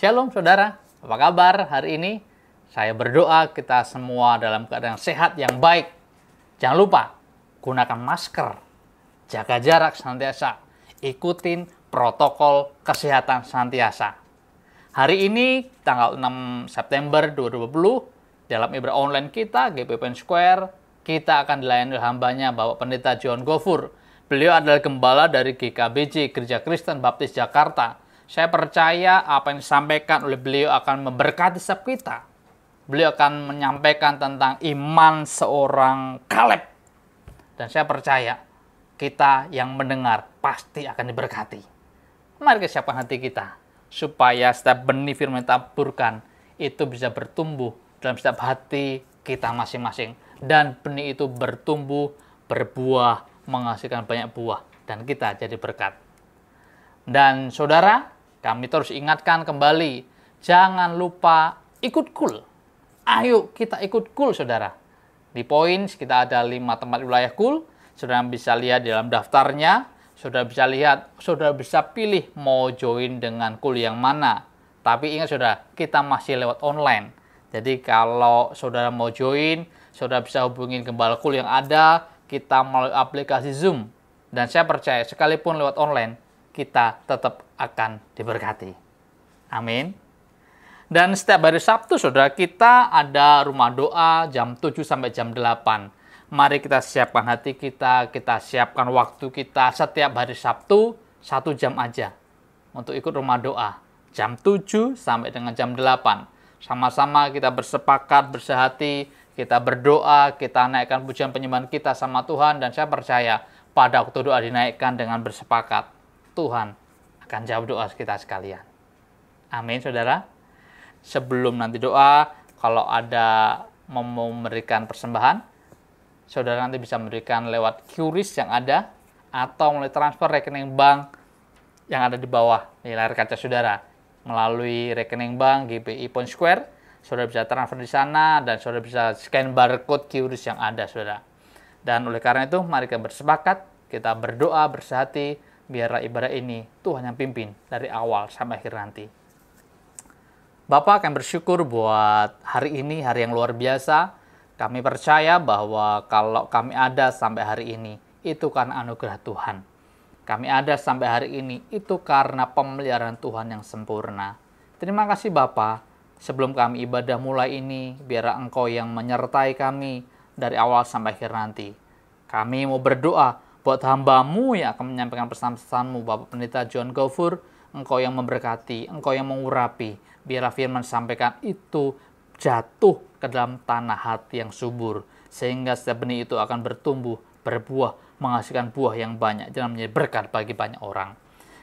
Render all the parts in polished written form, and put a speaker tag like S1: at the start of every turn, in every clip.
S1: Shalom saudara, apa kabar hari ini? Saya berdoa kita semua dalam keadaan sehat yang baik. Jangan lupa, gunakan masker, jaga jarak senantiasa, ikutin protokol kesehatan senantiasa. Hari ini, tanggal 6 September 2020, dalam ibadah online kita, GPPN Square, kita akan dilayani oleh hambanya Bapak Pendeta John Gofur. Beliau adalah gembala dari GKBJ, Gereja Kristen Baptis Jakarta. Saya percaya apa yang disampaikan oleh beliau akan memberkati setiap kita. Beliau akan menyampaikan tentang iman seorang Kaleb. Dan saya percaya kita yang mendengar pasti akan diberkati. Mari kita siapkan hati kita, supaya setiap benih firman yang taburkan itu bisa bertumbuh dalam setiap hati kita masing-masing. Dan benih itu bertumbuh, berbuah, menghasilkan banyak buah. Dan kita jadi berkat. Dan saudara, kami terus ingatkan kembali, jangan lupa ikut cool. Ayo kita ikut cool, saudara. Di Points kita ada 5 tempat wilayah cool. Saudara bisa lihat di dalam daftarnya. Saudara bisa lihat, saudara bisa pilih mau join dengan cool yang mana. Tapi ingat saudara, kita masih lewat online. Jadi kalau saudara mau join, saudara bisa hubungin gembala cool yang ada. Kita melalui aplikasi Zoom. Dan saya percaya sekalipun lewat online, kita tetap akan diberkati. Amin. Dan setiap hari Sabtu, saudara, kita ada rumah doa jam 7 sampai jam 8. Mari kita siapkan hati kita siapkan waktu kita setiap hari Sabtu, 1 jam aja untuk ikut rumah doa. Jam 7 sampai dengan jam 8. Sama-sama kita bersepakat, bersehati, kita berdoa, kita naikkan pujian penyembahan kita sama Tuhan. Dan saya percaya pada waktu doa dinaikkan dengan bersepakat, Tuhan akan jawab doa kita sekalian. Amin, saudara. Sebelum nanti doa, kalau ada mau memberikan persembahan, saudara nanti bisa memberikan lewat QRIS yang ada, atau melalui transfer rekening bank yang ada di bawah di layar kaca saudara. Melalui rekening bank GPI Point Square, saudara bisa transfer di sana, dan saudara bisa scan barcode QRIS yang ada, saudara. Dan oleh karena itu, mari kita bersepakat, kita berdoa, bersehati, biarlah ibadah ini Tuhan yang pimpin dari awal sampai akhir nanti. Bapak akan bersyukur buat hari ini, hari yang luar biasa. Kami percaya bahwa kalau kami ada sampai hari ini, itu karena anugerah Tuhan. Kami ada sampai hari ini, itu karena pemeliharaan Tuhan yang sempurna. Terima kasih Bapak. Sebelum kami ibadah mulai ini, biarlah Engkau yang menyertai kami dari awal sampai akhir nanti. Kami mau berdoa buat hamba-Mu yang akan menyampaikan pesan-pesan-Mu, Bapak Pendeta John Gofur. Engkau yang memberkati, Engkau yang mengurapi. Biarlah firman sampaikan itu jatuh ke dalam tanah hati yang subur, sehingga setiap benih itu akan bertumbuh, berbuah, menghasilkan buah yang banyak, dan menjadi berkat bagi banyak orang.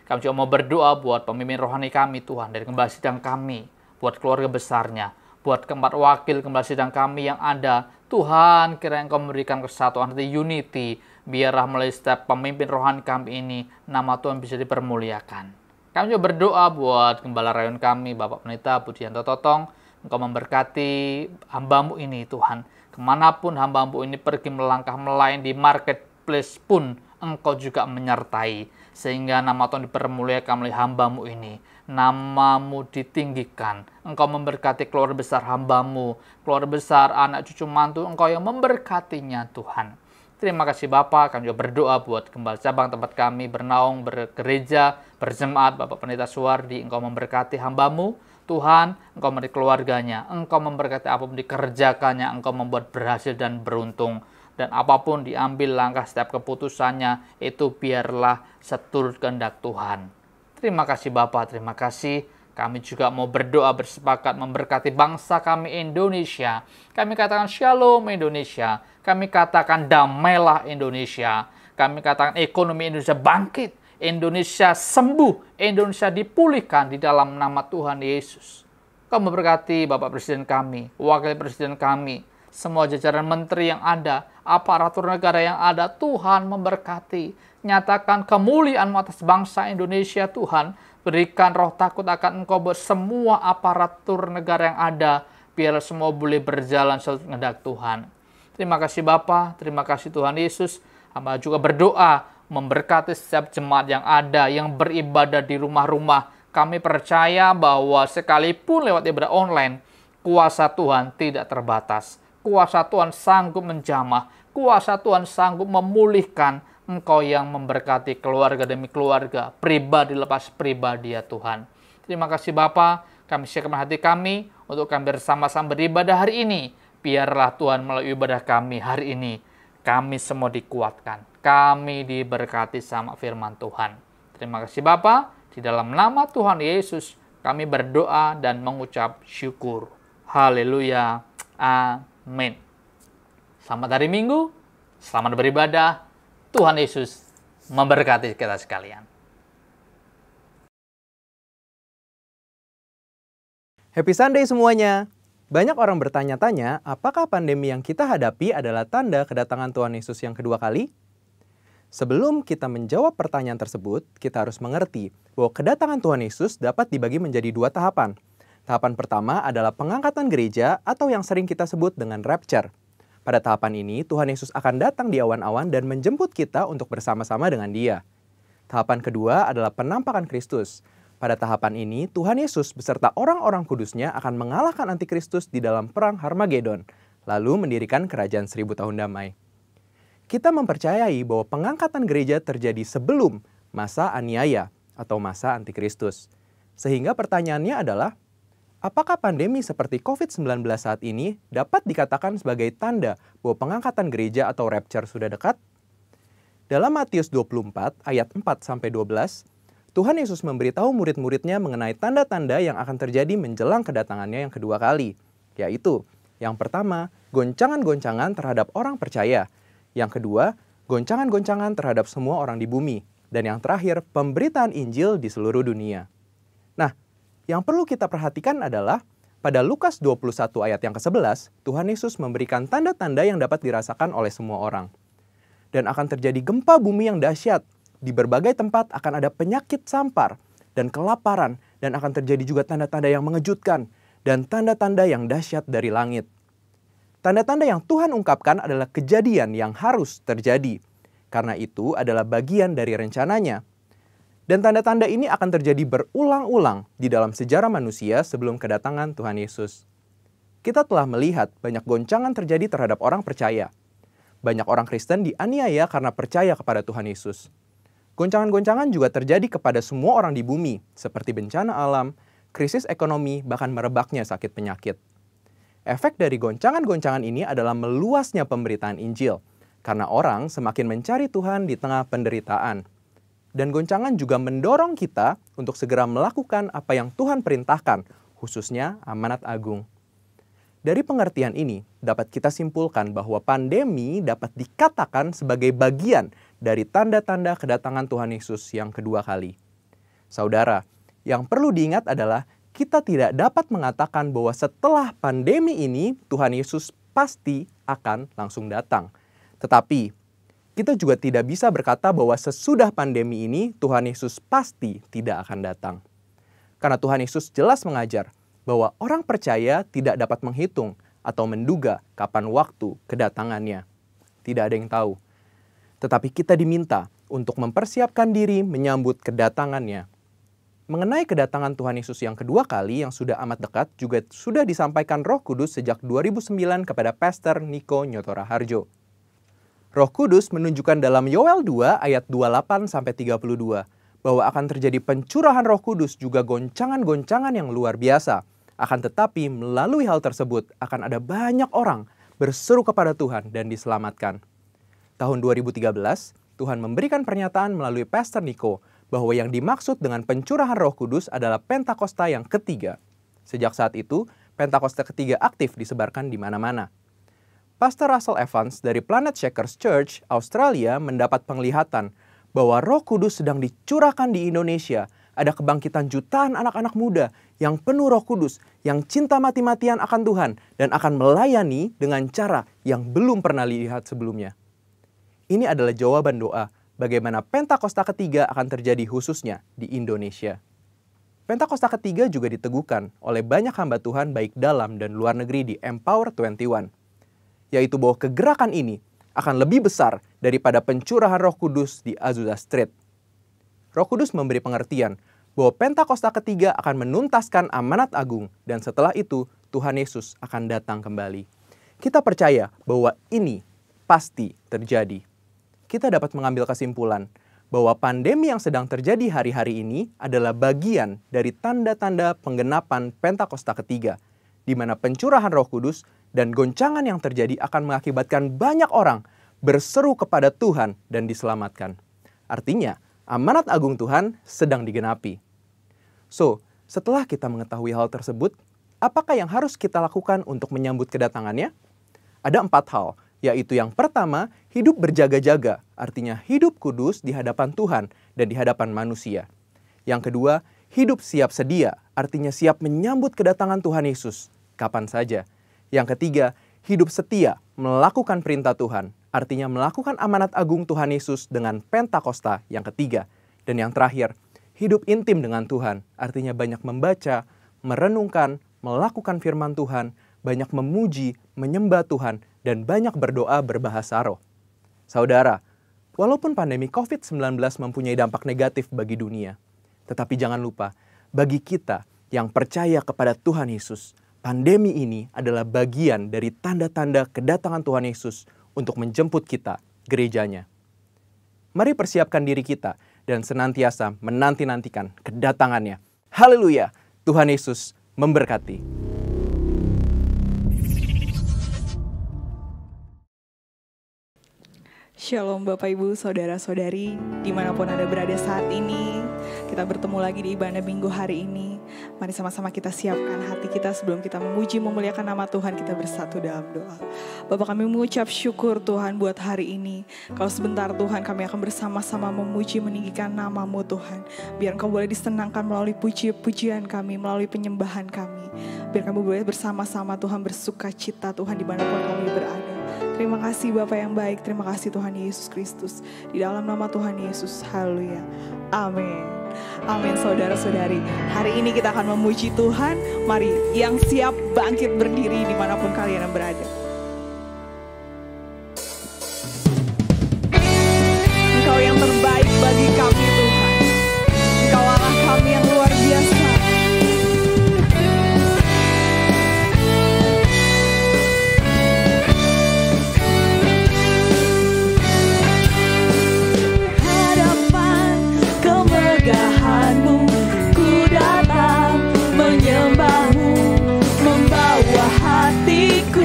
S1: Kami juga mau berdoa buat pemimpin rohani kami, Tuhan, dari gembala sidang kami, buat keluarga besarnya, buat keempat wakil gembala sidang kami yang ada. Tuhan, kiranya Engkau memberikan kesatuan hati, unity. Biarlah melalui setiap pemimpin rohani kami ini, nama Tuhan bisa dipermuliakan. Kami juga berdoa buat gembala rayon kami, Bapak Pendeta Budianto Totong. Engkau memberkati hamba-Mu ini, Tuhan. Kemanapun hamba-Mu ini pergi melangkah melayani di marketplace pun, Engkau juga menyertai. Sehingga nama Tuhan dipermuliakan melalui hamba-Mu ini. Nama-Mu ditinggikan. Engkau memberkati keluarga besar hamba-Mu, keluarga besar anak cucu mantu, Engkau yang memberkatinya, Tuhan. Terima kasih Bapak, kami juga berdoa buat gembala cabang tempat kami bernaung, bergereja, berjemaat, Bapak Pendeta Suwardi. Engkau memberkati hamba-Mu, Tuhan, Engkau memberi keluarganya, Engkau memberkati apapun dikerjakannya, Engkau membuat berhasil dan beruntung. Dan apapun diambil langkah setiap keputusannya, itu biarlah seturut kehendak Tuhan. Terima kasih Bapak, terima kasih. Kami juga mau berdoa bersepakat memberkati bangsa kami Indonesia. Kami katakan Shalom Indonesia. Kami katakan damailah Indonesia. Kami katakan ekonomi Indonesia bangkit. Indonesia sembuh. Indonesia dipulihkan di dalam nama Tuhan Yesus. Kami memberkati Bapak Presiden kami, Wakil Presiden kami, semua jajaran menteri yang ada, aparatur negara yang ada. Tuhan memberkati. Nyatakan kemuliaan atas bangsa Indonesia, Tuhan. Berikan roh takut akan Engkau buat semua aparatur negara yang ada. Biarlah semua boleh berjalan sesuai kehendak Tuhan. Terima kasih Bapa, terima kasih Tuhan Yesus. Hamba juga berdoa memberkati setiap jemaat yang ada, yang beribadah di rumah-rumah. Kami percaya bahwa sekalipun lewat ibadah online, kuasa Tuhan tidak terbatas. Kuasa Tuhan sanggup menjamah. Kuasa Tuhan sanggup memulihkan. Engkau yang memberkati keluarga demi keluarga, pribadi lepas pribadi ya Tuhan. Terima kasih Bapa, kami siapkan hati kami untuk kami bersama-sama beribadah hari ini. Biarlah Tuhan melalui ibadah kami hari ini, kami semua dikuatkan. Kami diberkati sama firman Tuhan. Terima kasih Bapa, di dalam nama Tuhan Yesus kami berdoa dan mengucap syukur. Haleluya. Amin. Selamat hari Minggu, selamat beribadah. Tuhan Yesus memberkati kita sekalian.
S2: Happy Sunday semuanya! Banyak orang bertanya-tanya, apakah pandemi yang kita hadapi adalah tanda kedatangan Tuhan Yesus yang kedua kali? Sebelum kita menjawab pertanyaan tersebut, kita harus mengerti bahwa kedatangan Tuhan Yesus dapat dibagi menjadi dua tahapan. Tahapan pertama adalah pengangkatan gereja atau yang sering kita sebut dengan rapture. Pada tahapan ini, Tuhan Yesus akan datang di awan-awan dan menjemput kita untuk bersama-sama dengan Dia. Tahapan kedua adalah penampakan Kristus. Pada tahapan ini, Tuhan Yesus beserta orang-orang kudusnya akan mengalahkan antikristus di dalam perang Harmagedon, lalu mendirikan kerajaan 1000 tahun damai. Kita mempercayai bahwa pengangkatan gereja terjadi sebelum masa aniaya atau masa antikristus. Sehingga pertanyaannya adalah, apakah pandemi seperti COVID-19 saat ini dapat dikatakan sebagai tanda bahwa pengangkatan gereja atau rapture sudah dekat? Dalam Matius 24 ayat 4-12, Tuhan Yesus memberitahu murid-muridnya mengenai tanda-tanda yang akan terjadi menjelang kedatangannya yang kedua kali. Yaitu, yang pertama, goncangan-goncangan terhadap orang percaya. Yang kedua, goncangan-goncangan terhadap semua orang di bumi. Dan yang terakhir, pemberitaan Injil di seluruh dunia. Nah, yang perlu kita perhatikan adalah, pada Lukas 21 ayat yang ke-11, Tuhan Yesus memberikan tanda-tanda yang dapat dirasakan oleh semua orang. Dan akan terjadi gempa bumi yang dahsyat. Di berbagai tempat akan ada penyakit sampar dan kelaparan, dan akan terjadi juga tanda-tanda yang mengejutkan dan tanda-tanda yang dahsyat dari langit. Tanda-tanda yang Tuhan ungkapkan adalah kejadian yang harus terjadi, karena itu adalah bagian dari rencananya. Dan tanda-tanda ini akan terjadi berulang-ulang di dalam sejarah manusia sebelum kedatangan Tuhan Yesus. Kita telah melihat banyak goncangan terjadi terhadap orang percaya. Banyak orang Kristen dianiaya karena percaya kepada Tuhan Yesus. Goncangan-goncangan juga terjadi kepada semua orang di bumi, seperti bencana alam, krisis ekonomi, bahkan merebaknya sakit penyakit. Efek dari goncangan-goncangan ini adalah meluasnya pemberitaan Injil, karena orang semakin mencari Tuhan di tengah penderitaan. Dan goncangan juga mendorong kita untuk segera melakukan apa yang Tuhan perintahkan, khususnya amanat agung. Dari pengertian ini, dapat kita simpulkan bahwa pandemi dapat dikatakan sebagai bagian dari tanda-tanda kedatangan Tuhan Yesus yang kedua kali. Saudara, yang perlu diingat adalah kita tidak dapat mengatakan bahwa setelah pandemi ini Tuhan Yesus pasti akan langsung datang. Tetapi, kita juga tidak bisa berkata bahwa sesudah pandemi ini Tuhan Yesus pasti tidak akan datang. Karena Tuhan Yesus jelas mengajar bahwa orang percaya tidak dapat menghitung atau menduga kapan waktu kedatangannya. Tidak ada yang tahu. Tetapi kita diminta untuk mempersiapkan diri menyambut kedatangannya. Mengenai kedatangan Tuhan Yesus yang kedua kali yang sudah amat dekat juga sudah disampaikan Roh Kudus sejak 2009 kepada Pastor Niko Nyotora Harjo. Roh Kudus menunjukkan dalam Yoel 2 ayat 28-32 bahwa akan terjadi pencurahan Roh Kudus juga goncangan-goncangan yang luar biasa. Akan tetapi melalui hal tersebut akan ada banyak orang berseru kepada Tuhan dan diselamatkan. Tahun 2013, Tuhan memberikan pernyataan melalui Pastor Niko bahwa yang dimaksud dengan pencurahan Roh Kudus adalah Pentakosta yang ketiga. Sejak saat itu, Pentakosta ketiga aktif disebarkan di mana-mana. Pastor Russell Evans dari Planet Shakers Church, Australia mendapat penglihatan bahwa Roh Kudus sedang dicurahkan di Indonesia. Ada kebangkitan jutaan anak-anak muda yang penuh Roh Kudus, yang cinta mati-matian akan Tuhan, dan akan melayani dengan cara yang belum pernah dilihat sebelumnya. Ini adalah jawaban doa bagaimana Pentakosta ketiga akan terjadi khususnya di Indonesia. Pentakosta ketiga juga diteguhkan oleh banyak hamba Tuhan baik dalam dan luar negeri di Empower 21. Yaitu bahwa kegerakan ini akan lebih besar daripada pencurahan Roh Kudus di Azusa Street. Roh Kudus memberi pengertian bahwa Pentakosta ketiga akan menuntaskan amanat agung dan setelah itu Tuhan Yesus akan datang kembali. Kita percaya bahwa ini pasti terjadi. Kita dapat mengambil kesimpulan bahwa pandemi yang sedang terjadi hari-hari ini adalah bagian dari tanda-tanda penggenapan Pentakosta ketiga, di mana pencurahan Roh Kudus dan goncangan yang terjadi akan mengakibatkan banyak orang berseru kepada Tuhan dan diselamatkan. Artinya, amanat agung Tuhan sedang digenapi. So, setelah kita mengetahui hal tersebut, apakah yang harus kita lakukan untuk menyambut kedatangannya? Ada 4 hal, yaitu yang pertama, hidup berjaga-jaga, artinya hidup kudus di hadapan Tuhan dan di hadapan manusia. Yang kedua, hidup siap sedia, artinya siap menyambut kedatangan Tuhan Yesus, kapan saja. Yang ketiga, hidup setia, melakukan perintah Tuhan, artinya melakukan amanat agung Tuhan Yesus dengan Pentakosta yang ketiga. Dan yang terakhir, hidup intim dengan Tuhan, artinya banyak membaca, merenungkan, melakukan firman Tuhan, banyak memuji, menyembah Tuhan, dan banyak berdoa berbahasa roh. Saudara, walaupun pandemi COVID-19 mempunyai dampak negatif bagi dunia, tetapi jangan lupa, bagi kita yang percaya kepada Tuhan Yesus, pandemi ini adalah bagian dari tanda-tanda kedatangan Tuhan Yesus untuk menjemput kita, gerejanya. Mari persiapkan diri kita dan senantiasa menanti-nantikan kedatangannya. Haleluya! Tuhan Yesus memberkati.
S3: Shalom Bapak Ibu, Saudara-saudari, dimanapun Anda berada saat ini. Kita bertemu lagi di ibadah minggu hari ini. Mari sama-sama kita siapkan hati kita sebelum kita memuji, memuliakan nama Tuhan. Kita bersatu dalam doa. Bapak, kami mengucap syukur Tuhan buat hari ini. Kalau sebentar Tuhan, kami akan bersama-sama memuji, meninggikan nama-Mu Tuhan. Biar Engkau boleh disenangkan melalui puji-pujian kami, melalui penyembahan kami. Biar kami boleh bersama-sama Tuhan bersuka cita Tuhan dimanapun kami berada. Terima kasih Bapa yang baik, terima kasih Tuhan Yesus Kristus. Di dalam nama Tuhan Yesus, haleluya. Amin. Amin saudara-saudari. Hari ini kita akan memuji Tuhan. Mari yang siap bangkit berdiri dimanapun kalian berada. Engkau yang terbaik bagi kami Tuhan. Engkau Allah kami yang luar biasa. Ku datang menyembah-Mu, membawa hatiku,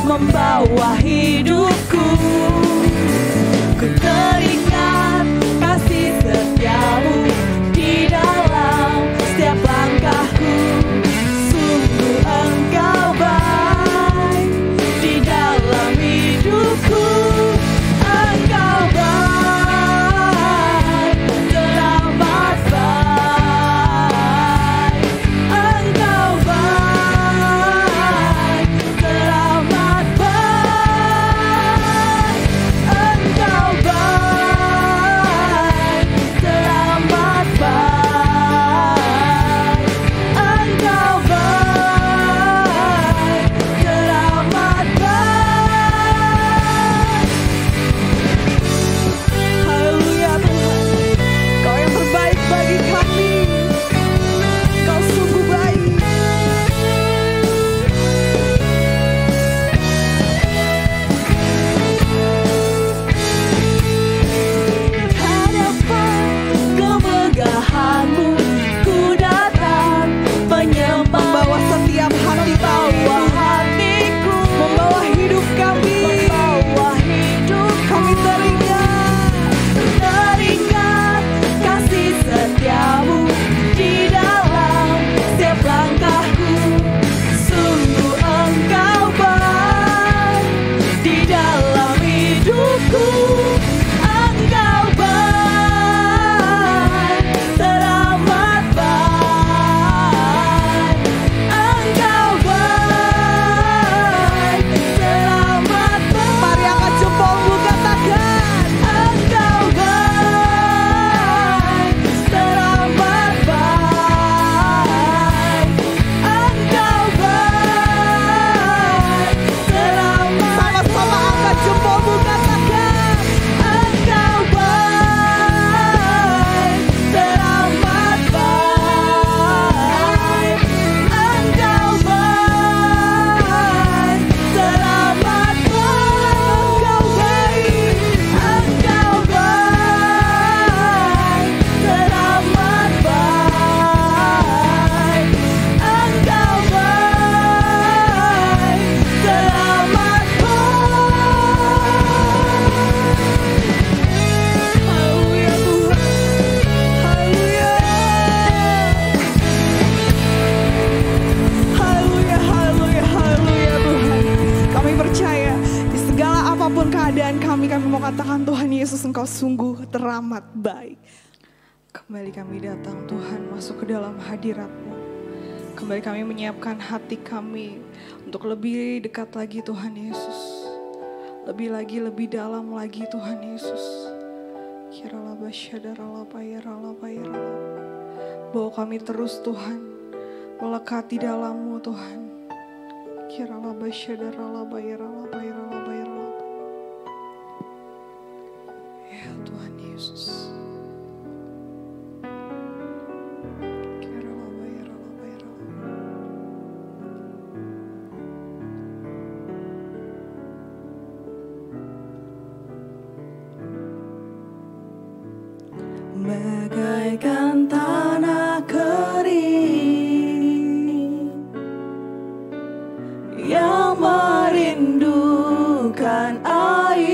S3: membawa hidupku. Ku teringat kasih setia-Mu di dalam setiap langkahku. Sungguh Engkau baik di dalam hidupku. Engkau baik. Engkau baik, selamat baik. Tuhan Yesus, Engkau sungguh teramat baik. Kembali kami datang Tuhan, masuk ke dalam hadirat-Mu. Kembali kami menyiapkan hati kami untuk lebih dekat lagi Tuhan Yesus. Lebih lagi, lebih dalam lagi Tuhan Yesus. Bawa kami terus Tuhan, melekat di dalam-Mu Tuhan. Ya Tuhan Yesus. Bagaikan tanah kering yang merindukan air,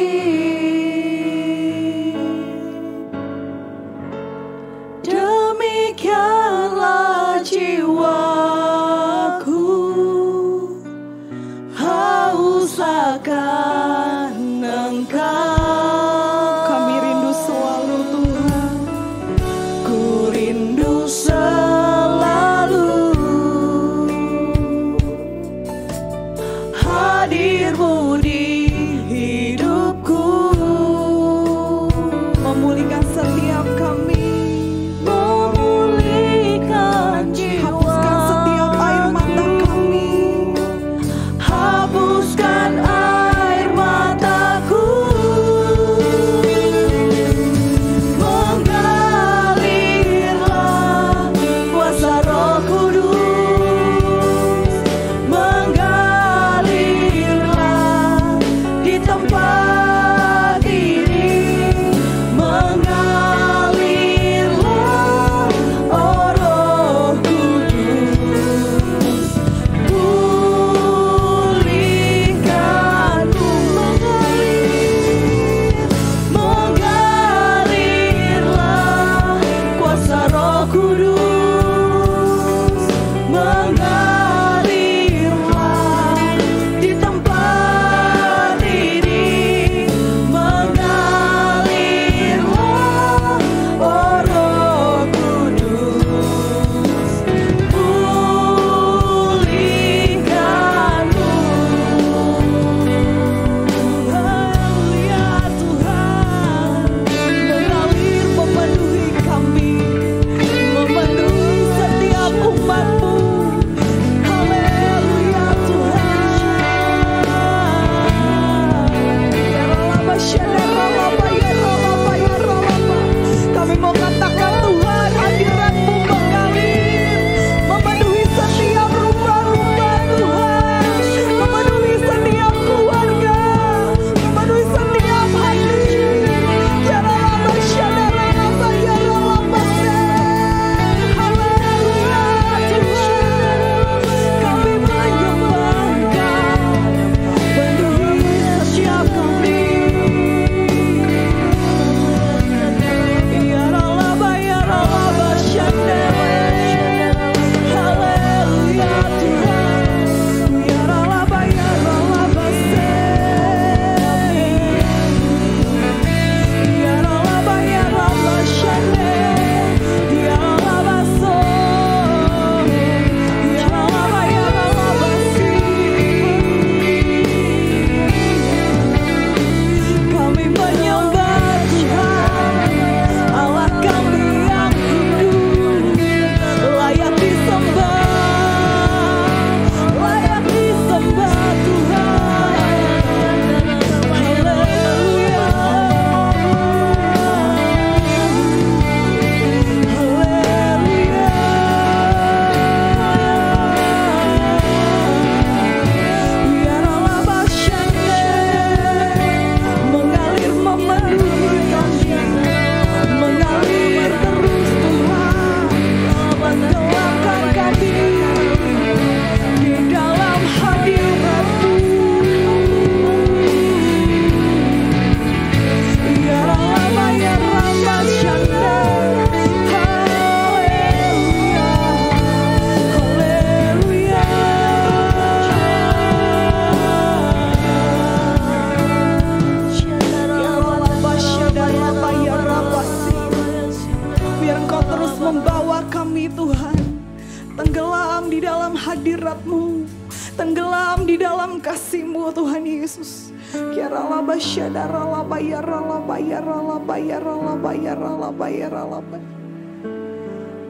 S3: dalam hadirat-Mu, tenggelam di dalam kasih-Mu Tuhan Yesus.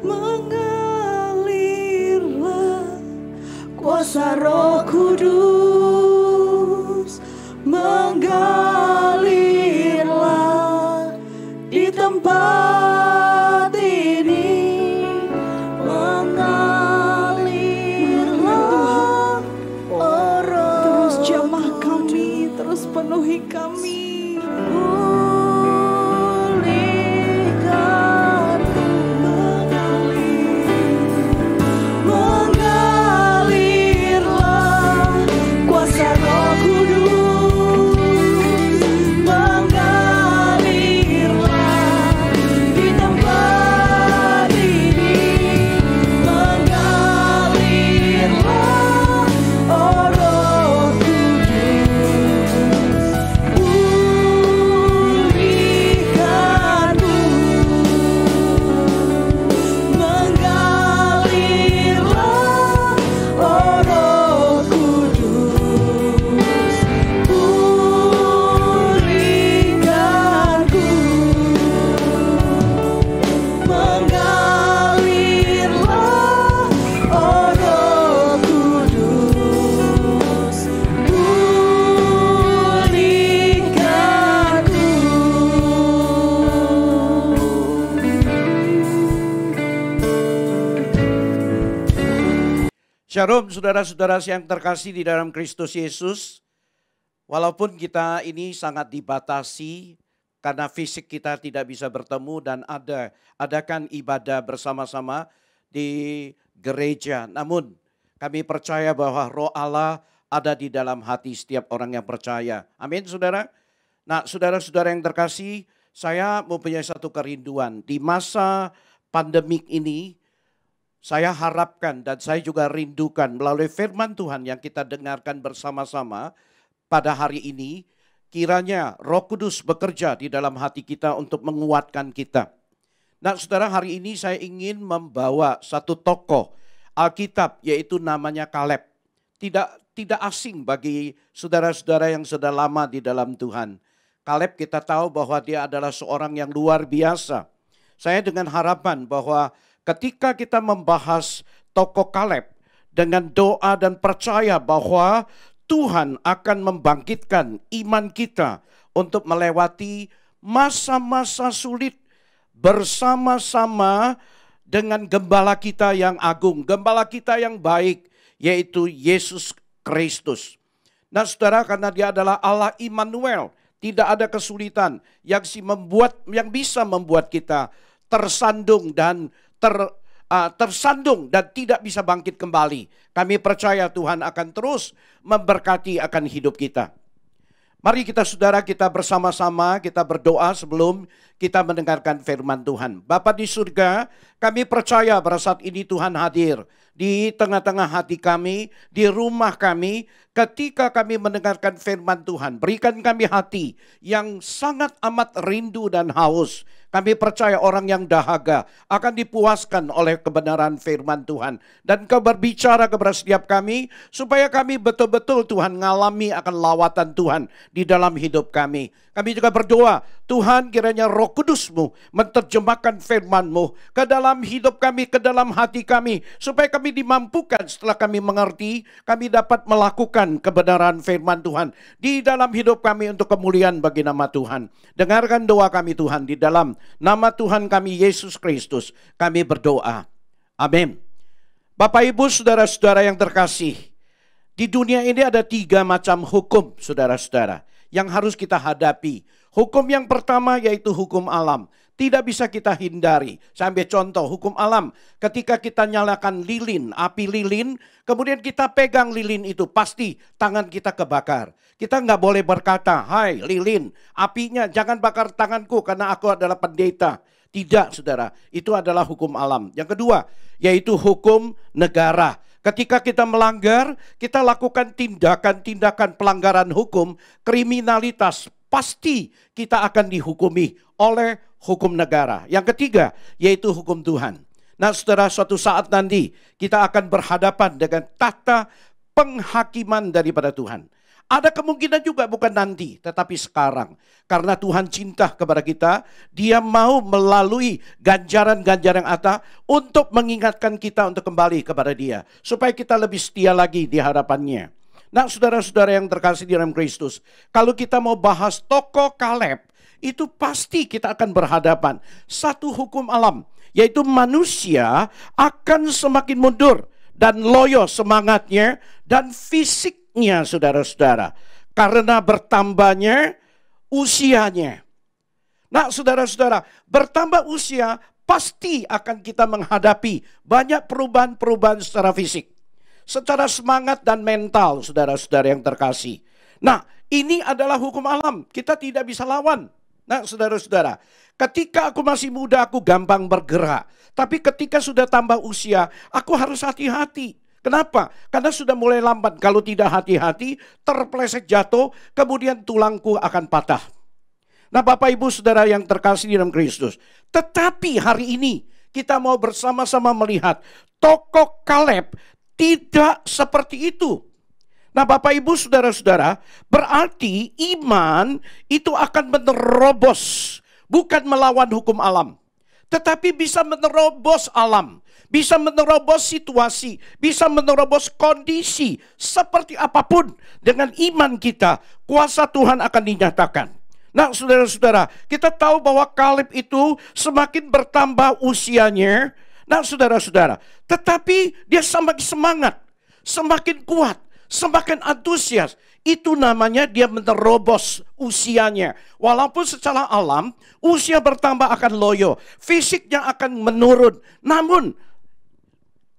S3: Mengalirlah kuasa Roh Kudus, mengalirlah di tempat ini, mengalirlah terus jamah kami, terus penuhi kami.
S4: Shalom saudara-saudara yang terkasih di dalam Kristus Yesus. Walaupun kita ini sangat dibatasi karena fisik kita tidak bisa bertemu dan adakan ibadah bersama-sama di gereja. Namun kami percaya bahwa Roh Allah ada di dalam hati setiap orang yang percaya. Amin saudara. Nah saudara-saudara yang terkasih, saya mempunyai satu kerinduan. Di masa pandemik ini, saya harapkan dan saya juga rindukan melalui firman Tuhan yang kita dengarkan bersama-sama pada hari ini, kiranya Roh Kudus bekerja di dalam hati kita untuk menguatkan kita. Nah saudara, hari ini saya ingin membawa satu tokoh Alkitab yaitu namanya Kaleb. Tidak asing bagi saudara-saudara yang sudah lama di dalam Tuhan. Kaleb kita tahu bahwa dia adalah seorang yang luar biasa. Saya dengan harapan bahwa ketika kita membahas tokoh Kaleb dengan doa dan percaya bahwa Tuhan akan membangkitkan iman kita untuk melewati masa-masa sulit bersama-sama dengan gembala kita yang agung, gembala kita yang baik, yaitu Yesus Kristus. Nah saudara, karena dia adalah Allah Immanuel, tidak ada kesulitan yang bisa membuat kita tersandung dan tersandung dan tidak bisa bangkit kembali. Kami percaya Tuhan akan terus memberkati akan hidup kita. Mari kita saudara, kita bersama-sama kita berdoa sebelum kita mendengarkan firman Tuhan. Bapa di surga, kami percaya pada saat ini Tuhan hadir di tengah-tengah hati kami, di rumah kami, ketika kami mendengarkan firman Tuhan. Berikan kami hati yang sangat amat rindu dan haus. Kami percaya orang yang dahaga akan dipuaskan oleh kebenaran firman Tuhan. Dan Kau berbicara kepada setiap kami supaya kami betul-betul Tuhan ngalami akan lawatan Tuhan di dalam hidup kami. Kami juga berdoa, Tuhan kiranya Roh Kudus-Mu menerjemahkan firman-Mu ke dalam hidup kami, ke dalam hati kami. Supaya kami dimampukan setelah kami mengerti, kami dapat melakukan kebenaran firman Tuhan di dalam hidup kami untuk kemuliaan bagi nama Tuhan. Dengarkan doa kami Tuhan, di dalam nama Tuhan kami Yesus Kristus kami berdoa. Amin. Bapak Ibu saudara-saudara yang terkasih, di dunia ini ada 3 macam hukum saudara-saudara yang harus kita hadapi. Hukum yang pertama yaitu hukum alam. Tidak bisa kita hindari. Saya ambil contoh hukum alam. Ketika kita nyalakan lilin, api lilin, kemudian kita pegang lilin itu, pasti tangan kita kebakar. Kita nggak boleh berkata, hai lilin, apinya jangan bakar tanganku karena aku adalah pendeta. Tidak saudara, itu adalah hukum alam. Yang kedua, yaitu hukum negara. Ketika kita melanggar, kita lakukan tindakan-tindakan pelanggaran hukum, kriminalitas, pasti kita akan dihukumi oleh hukum negara. Yang ketiga, yaitu hukum Tuhan. Nah saudara, suatu saat nanti kita akan berhadapan dengan tata penghakiman daripada Tuhan. Ada kemungkinan juga bukan nanti, tetapi sekarang. Karena Tuhan cinta kepada kita, Dia mau melalui ganjaran-ganjaran yang untuk mengingatkan kita untuk kembali kepada Dia. Supaya kita lebih setia lagi di hadapannya. Nah saudara-saudara yang terkasih di dalam Kristus, kalau kita mau bahas tokoh Kaleb, itu pasti kita akan berhadapan satu hukum alam, yaitu manusia akan semakin mundur dan loyo semangatnya dan fisiknya, saudara-saudara, karena bertambahnya usianya. Nah saudara-saudara, bertambah usia pasti akan kita menghadapi banyak perubahan-perubahan secara fisik, secara semangat dan mental, saudara-saudara yang terkasih. Nah ini adalah hukum alam, kita tidak bisa lawan. Nah saudara-saudara, ketika aku masih muda aku gampang bergerak. Tapi ketika sudah tambah usia, aku harus hati-hati. Kenapa? Karena sudah mulai lambat. Kalau tidak hati-hati, terpeleset jatuh, kemudian tulangku akan patah. Nah Bapak Ibu Saudara yang terkasih di dalam Kristus. Tetapi hari ini kita mau bersama-sama melihat tokoh Kaleb tidak seperti itu. Nah Bapak Ibu Saudara-saudara, berarti iman itu akan menerobos, bukan melawan hukum alam. Tetapi bisa menerobos alam, bisa menerobos situasi, bisa menerobos kondisi. Seperti apapun dengan iman kita, kuasa Tuhan akan dinyatakan. Nah saudara-saudara, kita tahu bahwa Kaleb itu semakin bertambah usianya. Nah saudara-saudara, tetapi dia semakin semangat, semakin kuat, semakin antusias. Itu namanya dia menerobos usianya. Walaupun secara alam usia bertambah akan loyo, fisiknya akan menurun. Namun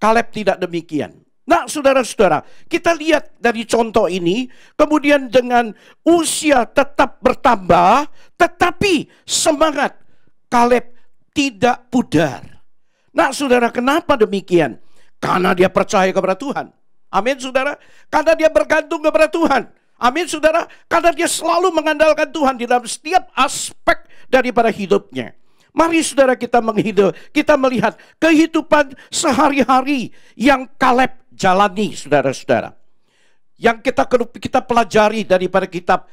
S4: Kaleb tidak demikian. Nah saudara-saudara, kita lihat dari contoh ini, kemudian dengan usia tetap bertambah, tetapi semangat Kaleb tidak pudar. Nah saudara, kenapa demikian? Karena dia percaya kepada Tuhan. Amin saudara, karena dia bergantung kepada Tuhan. Amin saudara, karena dia selalu mengandalkan Tuhan di dalam setiap aspek daripada hidupnya. Mari saudara kita melihat kehidupan sehari-hari yang Kaleb jalani, saudara-saudara. Yang kita pelajari daripada kitab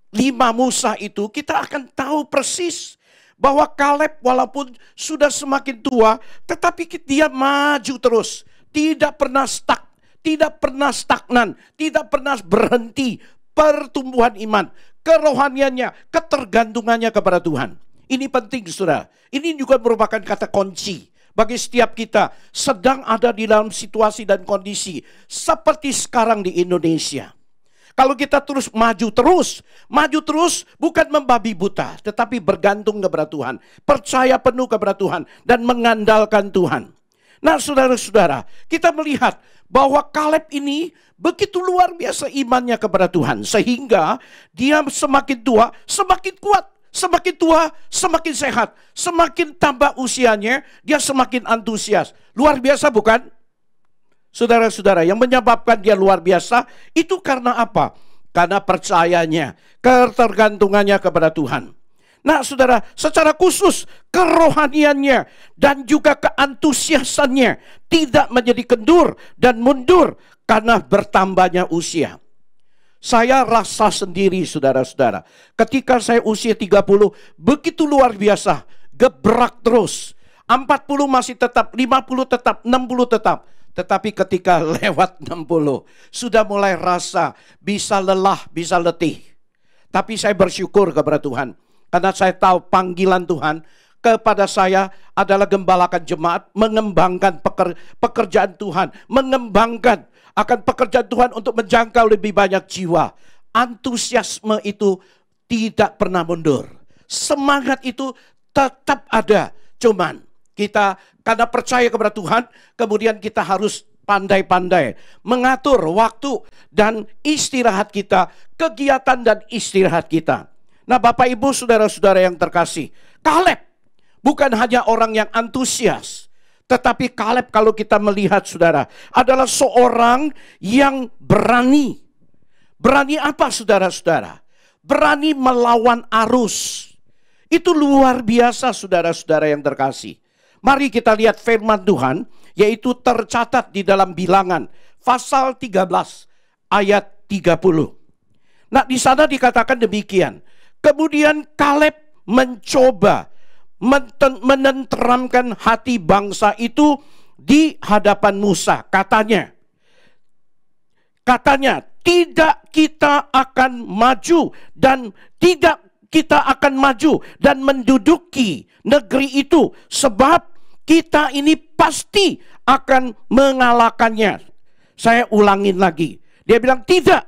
S4: 5 Musa itu, kita akan tahu persis bahwa Kaleb walaupun sudah semakin tua, tetapi dia maju terus, tidak pernah stuck. Tidak pernah stagnan, tidak pernah berhenti pertumbuhan iman, kerohaniannya, ketergantungannya kepada Tuhan. Ini penting saudara, ini juga merupakan kata kunci bagi setiap kita sedang ada di dalam situasi dan kondisi seperti sekarang di Indonesia. Kalau kita maju terus bukan membabi buta, tetapi bergantung kepada Tuhan, percaya penuh kepada Tuhan dan mengandalkan Tuhan. Nah saudara-saudara, kita melihat bahwa Kaleb ini begitu luar biasa imannya kepada Tuhan. Sehingga dia semakin tua, semakin kuat. Semakin tua, semakin sehat. Semakin tambah usianya, dia semakin antusias. Luar biasa bukan? Saudara-saudara, yang menyebabkan dia luar biasa, itu karena apa? Karena percayanya, ketergantungannya kepada Tuhan. Nah saudara, secara khusus kerohaniannya dan juga keantusiasannya tidak menjadi kendur dan mundur karena bertambahnya usia. Saya rasa sendiri saudara-saudara, ketika saya usia 30 begitu luar biasa, gebrak terus. 40 masih tetap, 50 tetap, 60 tetap. Tetapi ketika lewat 60 sudah mulai rasa bisa lelah, bisa letih. Tapi saya bersyukur kepada Tuhan. Karena saya tahu panggilan Tuhan kepada saya adalah gembalakan jemaat, mengembangkan pekerjaan Tuhan, mengembangkan akan pekerjaan Tuhan untuk menjangkau lebih banyak jiwa. Antusiasme itu tidak pernah mundur. Semangat itu tetap ada. Cuman kita karena percaya kepada Tuhan, kemudian kita harus pandai-pandai mengatur waktu dan istirahat kita, kegiatan dan istirahat kita. Nah Bapak Ibu saudara-saudara yang terkasih, Kaleb bukan hanya orang yang antusias, tetapi Kaleb kalau kita melihat saudara adalah seorang yang berani. Berani apa saudara-saudara? Berani melawan arus. Itu luar biasa saudara-saudara yang terkasih. Mari kita lihat firman Tuhan, yaitu tercatat di dalam Bilangan pasal 13 ayat 30. Nah, di sana dikatakan demikian. Kemudian Kaleb mencoba menenteramkan hati bangsa itu di hadapan Musa. Katanya, tidak kita akan maju dan menduduki negeri itu, sebab kita ini pasti akan mengalahkannya. Saya ulangin lagi. Dia bilang tidak,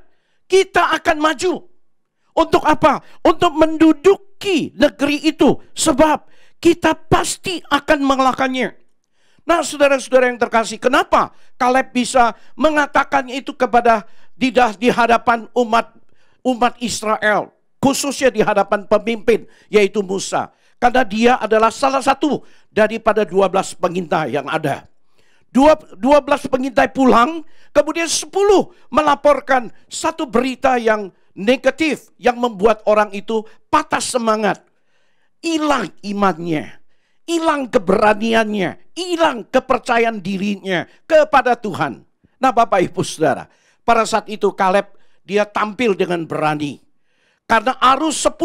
S4: kita akan maju. Untuk apa? Untuk menduduki negeri itu, sebab kita pasti akan mengalahkannya. Nah, saudara-saudara yang terkasih, kenapa Kaleb bisa mengatakannya itu kepada di hadapan umat Israel, khususnya di hadapan pemimpin, yaitu Musa? Karena dia adalah salah satu daripada 12 pengintai yang ada. 12 pengintai pulang, kemudian 10 melaporkan satu berita yang negatif, yang membuat orang itu patah semangat. Hilang imannya, hilang keberaniannya, hilang kepercayaan dirinya kepada Tuhan. Nah, Bapak Ibu Saudara, pada saat itu Kaleb dia tampil dengan berani. Karena arus 10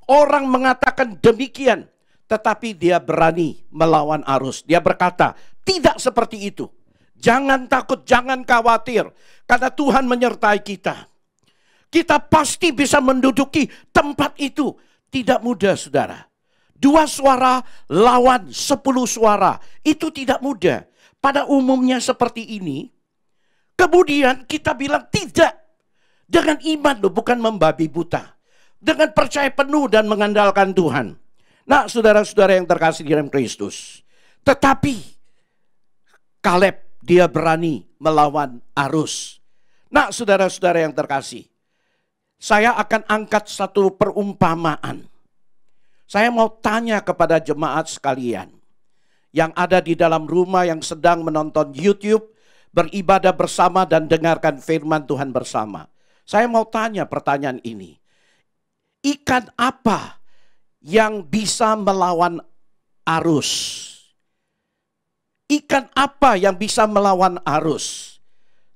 S4: orang mengatakan demikian, tetapi dia berani melawan arus. Dia berkata, tidak seperti itu. Jangan takut, jangan khawatir, karena Tuhan menyertai kita. Kita pasti bisa menduduki tempat itu. Tidak mudah, saudara. 2 suara lawan 10 suara. Itu tidak mudah. Pada umumnya seperti ini. Kemudian kita bilang tidak. Dengan iman loh, bukan membabi buta. Dengan percaya penuh dan mengandalkan Tuhan. Nah, saudara-saudara yang terkasih di dalam Kristus. Tetapi Kaleb dia berani melawan arus. Nah, saudara-saudara yang terkasih. Saya akan angkat satu perumpamaan. Saya mau tanya kepada jemaat sekalian yang ada di dalam rumah, yang sedang menonton YouTube, beribadah bersama dan dengarkan firman Tuhan bersama. Saya mau tanya pertanyaan ini. Ikan apa yang bisa melawan arus? Ikan apa yang bisa melawan arus?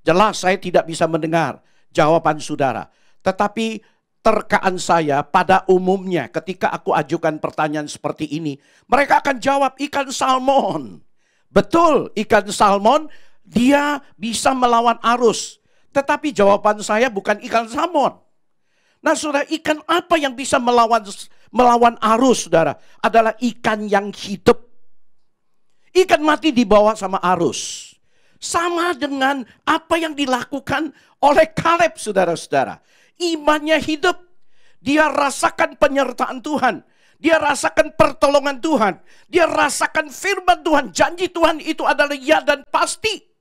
S4: Jelas saya tidak bisa mendengar jawaban saudara. Tetapi terkaan saya pada umumnya ketika aku ajukan pertanyaan seperti ini, mereka akan jawab ikan salmon. Betul, ikan salmon dia bisa melawan arus. Tetapi jawaban saya bukan ikan salmon. Nah, saudara, ikan apa yang bisa melawan arus, saudara? Adalah ikan yang hidup. Ikan mati dibawa sama arus. Sama dengan apa yang dilakukan oleh Kaleb, saudara-saudara. Imannya hidup. Dia rasakan penyertaan Tuhan. Dia rasakan pertolongan Tuhan. Dia rasakan firman Tuhan. Janji Tuhan itu adalah ya dan pasti.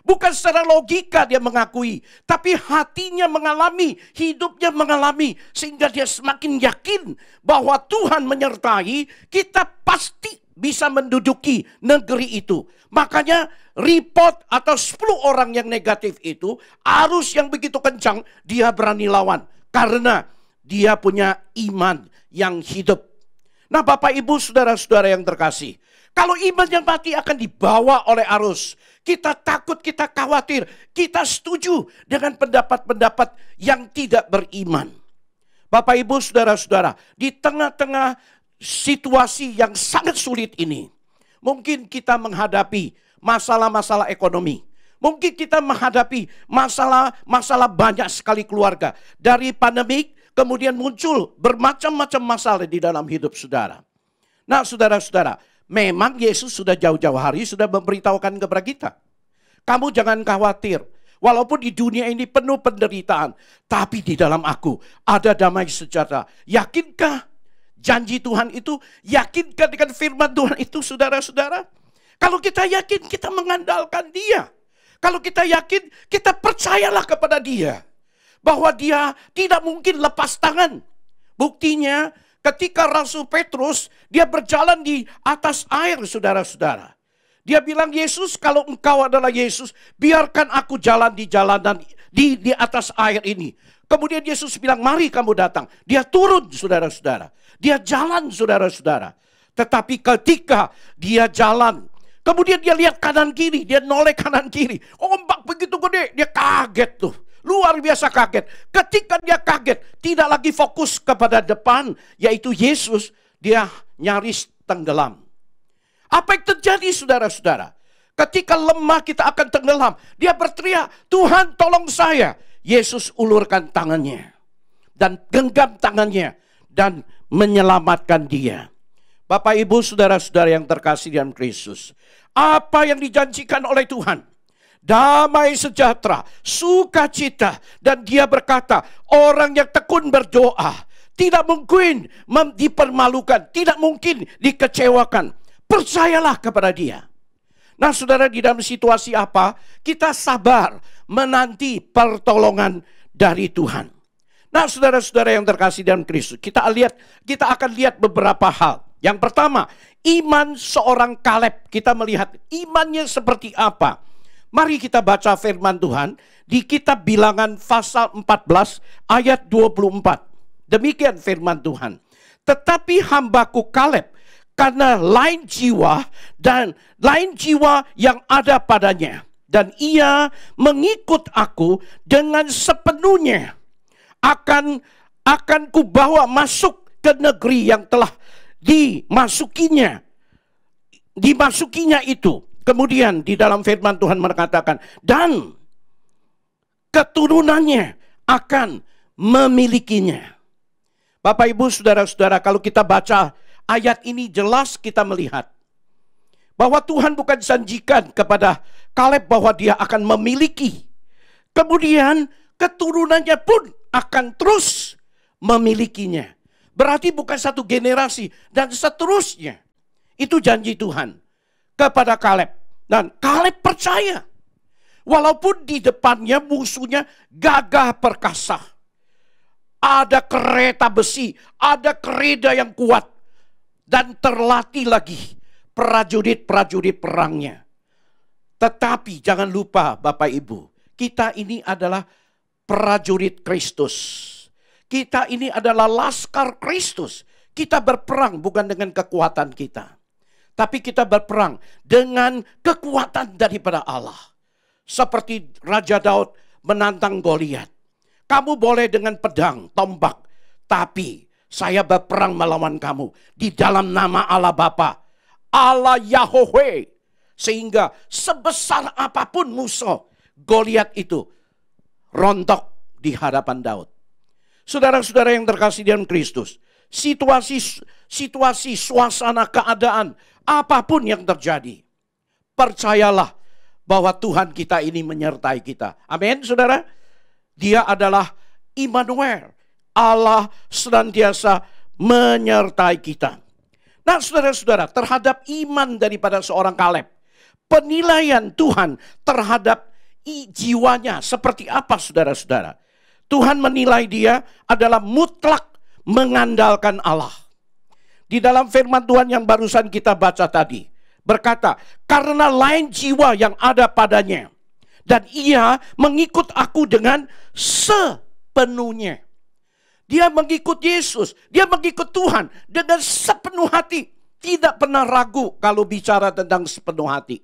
S4: Bukan secara logika dia mengakui. Tapi hatinya mengalami, hidupnya mengalami. Sehingga dia semakin yakin bahwa Tuhan menyertai. Kita pasti bisa menduduki negeri itu. Makanya report atau 10 orang yang negatif itu, arus yang begitu kencang, dia berani lawan. Karena dia punya iman yang hidup. Nah, Bapak Ibu saudara-saudara yang terkasih, kalau iman yang mati akan dibawa oleh arus, kita takut, kita khawatir, kita setuju dengan pendapat-pendapat yang tidak beriman. Bapak Ibu saudara-saudara, di tengah-tengah situasi yang sangat sulit ini, mungkin kita menghadapi masalah-masalah ekonomi. Mungkin kita menghadapi masalah banyak sekali keluarga. Dari pandemik, kemudian muncul bermacam-macam masalah di dalam hidup saudara. Nah, saudara-saudara, memang Yesus sudah jauh-jauh hari sudah memberitahukan kepada kita. Kamu jangan khawatir. Walaupun di dunia ini penuh penderitaan, tapi di dalam aku ada damai sejahtera. Yakinkah janji Tuhan itu? Yakinkah dengan firman Tuhan itu, saudara-saudara? Kalau kita yakin, kita mengandalkan Dia. Kalau kita yakin, kita percayalah kepada Dia. Bahwa Dia tidak mungkin lepas tangan. Buktinya ketika Rasul Petrus, dia berjalan di atas air, saudara-saudara. Dia bilang, Yesus, kalau engkau adalah Yesus, biarkan aku jalan di jalanan di atas air ini. Kemudian Yesus bilang, mari kamu datang. Dia turun, saudara-saudara. Dia jalan, saudara-saudara. Tetapi ketika dia jalan, kemudian dia lihat kanan kiri, dia noleh kanan kiri. Ombak begitu gede, dia kaget tuh. Luar biasa kaget. Ketika dia kaget, tidak lagi fokus kepada depan, yaitu Yesus, dia nyaris tenggelam. Apa yang terjadi saudara-saudara? Ketika lemah kita akan tenggelam, dia berteriak, Tuhan tolong saya. Yesus ulurkan tangannya dan genggam tangannya dan menyelamatkan dia. Bapak, Ibu, saudara-saudara yang terkasih dalam Kristus, apa yang dijanjikan oleh Tuhan? Damai sejahtera, sukacita, dan dia berkata, orang yang tekun berdoa tidak mungkin dipermalukan, tidak mungkin dikecewakan. Percayalah kepada dia. Nah, saudara, di dalam situasi apa? Kita sabar menanti pertolongan dari Tuhan. Nah, saudara-saudara yang terkasih dalam Kristus, kita akan lihat beberapa hal. Yang pertama, iman seorang Kaleb. Kita melihat imannya seperti apa. Mari kita baca firman Tuhan di kitab Bilangan pasal 14 ayat 24. Demikian firman Tuhan. Tetapi hambaku Kaleb, karena lain jiwa yang ada padanya, dan ia mengikut aku dengan sepenuhnya, akan kubawa masuk ke negeri yang telah dimasukinya itu. Kemudian di dalam firman Tuhan mengatakan, dan keturunannya akan memilikinya. Bapak, Ibu, saudara-saudara, kalau kita baca ayat ini jelas kita melihat bahwa Tuhan bukan janjikan kepada Kaleb bahwa dia akan memiliki. Kemudian keturunannya pun akan terus memilikinya. Berarti bukan satu generasi dan seterusnya. Itu janji Tuhan kepada Kaleb. Dan Kaleb percaya. Walaupun di depannya musuhnya gagah perkasa. Ada kereta besi, ada kereda yang kuat. Dan terlatih lagi prajurit-prajurit perangnya. Tetapi jangan lupa Bapak Ibu, kita ini adalah prajurit Kristus. Kita ini adalah laskar Kristus. Kita berperang bukan dengan kekuatan kita, tapi kita berperang dengan kekuatan daripada Allah. Seperti Raja Daud menantang Goliat. Kamu boleh dengan pedang, tombak, tapi saya berperang melawan kamu di dalam nama Allah Bapa, Allah Yahweh. Sehingga sebesar apapun musuh, Goliat itu rontok di hadapan Daud. Saudara-saudara yang terkasih dalam Kristus, situasi, suasana, keadaan, apapun yang terjadi, percayalah bahwa Tuhan kita ini menyertai kita. Amin, saudara. Dia adalah Immanuel. Allah senantiasa menyertai kita. Nah, saudara-saudara, terhadap iman daripada seorang Kaleb, penilaian Tuhan terhadap jiwanya seperti apa, saudara-saudara? Tuhan menilai dia adalah mutlak mengandalkan Allah. Di dalam firman Tuhan yang barusan kita baca tadi, berkata, karena lain jiwa yang ada padanya, dan ia mengikut aku dengan sepenuhnya. Dia mengikut Yesus, dia mengikut Tuhan dengan sepenuh hati. Tidak pernah ragu kalau bicara tentang sepenuh hati.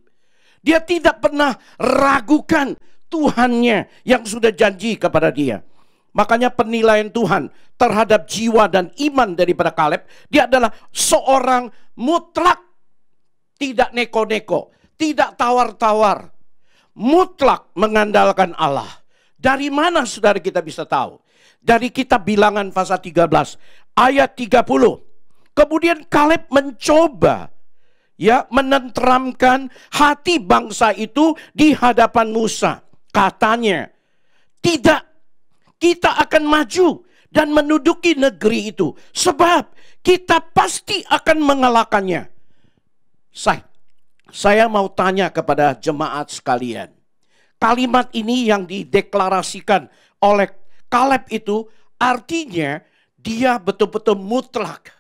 S4: Dia tidak pernah ragukan Tuhannya yang sudah janji kepada dia. Makanya penilaian Tuhan terhadap jiwa dan iman daripada Kaleb, dia adalah seorang mutlak, tidak neko-neko, tidak tawar-tawar, mutlak mengandalkan Allah. Dari mana saudara kita bisa tahu? Dari kitab Bilangan pasal 13 ayat 30. Kemudian Kaleb mencoba menenteramkan hati bangsa itu di hadapan Musa. Katanya, tidak, kita akan maju dan menduduki negeri itu, sebab kita pasti akan mengalahkannya. Saya mau tanya kepada jemaat sekalian. Kalimat ini yang dideklarasikan oleh Kaleb itu artinya dia betul-betul mutlak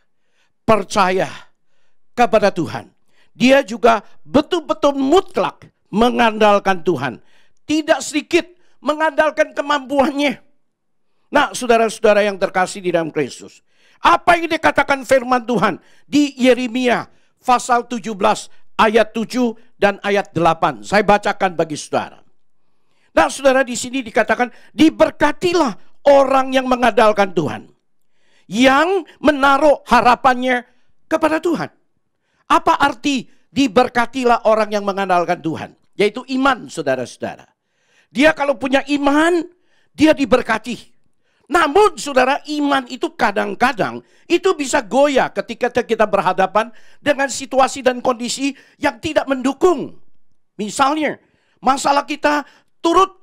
S4: percaya kepada Tuhan. Dia juga betul-betul mutlak mengandalkan Tuhan. Tidak sedikit mengandalkan kemampuannya. Nah, saudara-saudara yang terkasih di dalam Kristus, Apa yang dikatakan firman Tuhan di Yeremia pasal 17 ayat 7 dan ayat 8. Saya bacakan bagi saudara. Nah, saudara, di sini dikatakan, diberkatilah orang yang mengandalkan Tuhan, yang menaruh harapannya kepada Tuhan. Apa arti diberkatilah orang yang mengandalkan Tuhan? Yaitu iman, saudara-saudara. Dia kalau punya iman, dia diberkati. Namun saudara, iman itu kadang-kadang itu bisa goyah ketika kita berhadapan dengan situasi dan kondisi yang tidak mendukung. Misalnya, masalah kita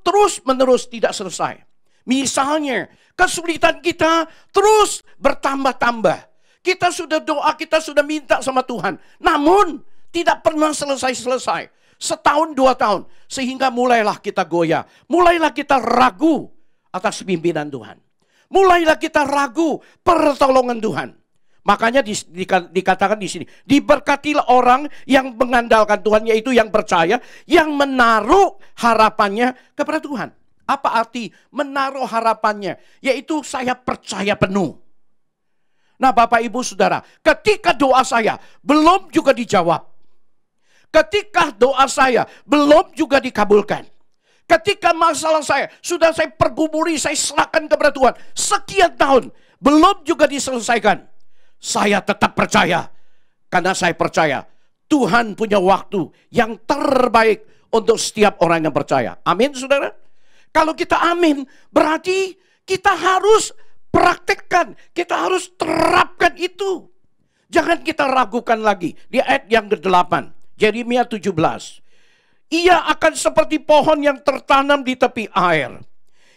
S4: terus-menerus tidak selesai. Misalnya, kesulitan kita terus bertambah-tambah. Kita sudah doa, kita sudah minta sama Tuhan. Namun, tidak pernah selesai-selesai. Setahun, 2 tahun. Sehingga mulailah kita goyah. Mulailah kita ragu atas pimpinan Tuhan. Mulailah kita ragu pertolongan Tuhan. Makanya dikatakan di sini, diberkatilah orang yang mengandalkan Tuhan, yaitu yang percaya, yang menaruh harapannya kepada Tuhan. Apa arti menaruh harapannya? Yaitu saya percaya penuh. Nah, Bapak Ibu Saudara, ketika doa saya belum juga dijawab, ketika doa saya belum juga dikabulkan, ketika masalah saya sudah saya pergumuli, saya serahkan kepada Tuhan sekian tahun, belum juga diselesaikan, saya tetap percaya. Karena saya percaya Tuhan punya waktu yang terbaik untuk setiap orang yang percaya. Amin, saudara. Kalau kita amin, berarti kita harus praktekkan, kita harus terapkan itu. Jangan kita ragukan lagi. Di ayat yang ke-8, Yeremia 17. Ia akan seperti pohon yang tertanam di tepi air,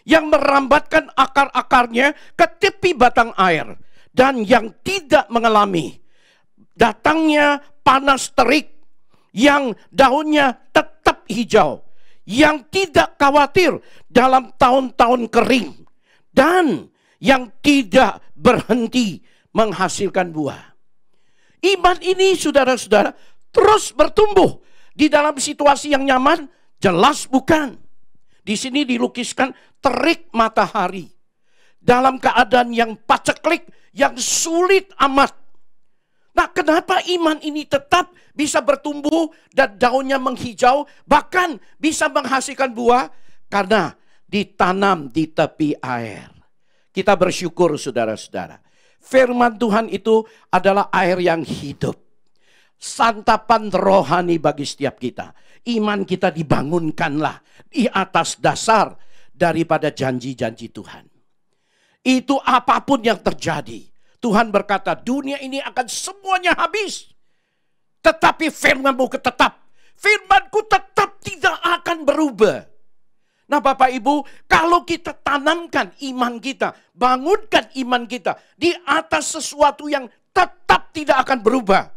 S4: yang merambatkan akar-akarnya ke tepi batang air, dan yang tidak mengalami datangnya panas terik, yang daunnya tetap hijau, yang tidak khawatir dalam tahun-tahun kering, dan yang tidak berhenti menghasilkan buah. Iman ini, saudara-saudara, terus bertumbuh di dalam situasi yang nyaman? Jelas bukan. Di sini dilukiskan terik matahari dalam keadaan yang paceklik, yang sulit amat. Nah, kenapa iman ini tetap bisa bertumbuh dan daunnya menghijau, bahkan bisa menghasilkan buah? Karena ditanam di tepi air. Kita bersyukur, saudara-saudara. Firman Tuhan itu adalah air yang hidup. Santapan rohani bagi setiap kita. Iman kita dibangunkanlah di atas dasar daripada janji-janji Tuhan. Itu apapun yang terjadi. Tuhan berkata, dunia ini akan semuanya habis. Tetapi firman-Mu tetap. Firman-Ku tetap tidak akan berubah. Nah, Bapak Ibu, kalau kita tanamkan iman kita, bangunkan iman kita di atas sesuatu yang tetap tidak akan berubah,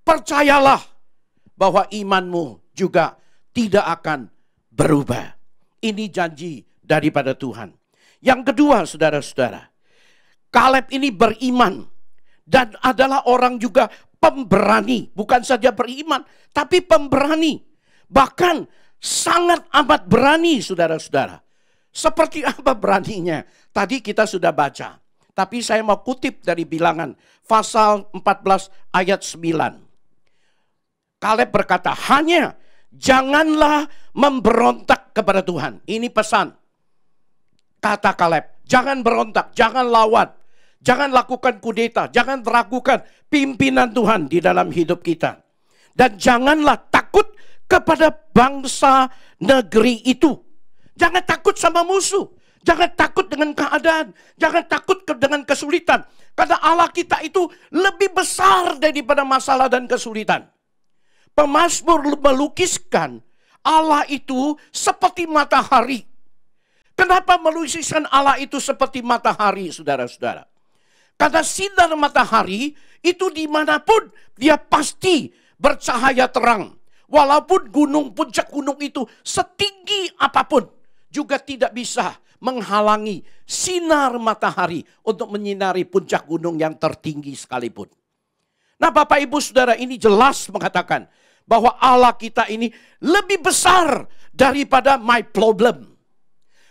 S4: percayalah bahwa imanmu juga tidak akan berubah. Ini janji daripada Tuhan. Yang kedua, saudara-saudara, Kaleb ini beriman dan adalah orang juga pemberani. Bukan saja beriman, tapi pemberani. Bahkan sangat amat berani, saudara-saudara. Seperti apa beraninya? Tadi kita sudah baca. Tapi saya mau kutip dari Bilangan pasal 14 ayat 9. Kaleb berkata, hanya janganlah memberontak kepada Tuhan. Ini pesan. Kata Kaleb, jangan berontak, jangan lawan. Jangan lakukan kudeta, jangan ragukan pimpinan Tuhan di dalam hidup kita. Dan janganlah takut kepada bangsa negeri itu. Jangan takut sama musuh. Jangan takut dengan keadaan. Jangan takut dengan kesulitan. Karena Allah kita itu lebih besar daripada masalah dan kesulitan. Pemazmur melukiskan Allah itu seperti matahari. Kenapa melukiskan Allah itu seperti matahari, saudara-saudara? Karena sinar matahari itu dimanapun dia pasti bercahaya terang. Walaupun puncak gunung itu setinggi apapun, juga tidak bisa menghalangi sinar matahari untuk menyinari puncak gunung yang tertinggi sekalipun. Nah, Bapak Ibu Saudara, ini jelas mengatakan bahwa Allah kita ini lebih besar daripada my problem.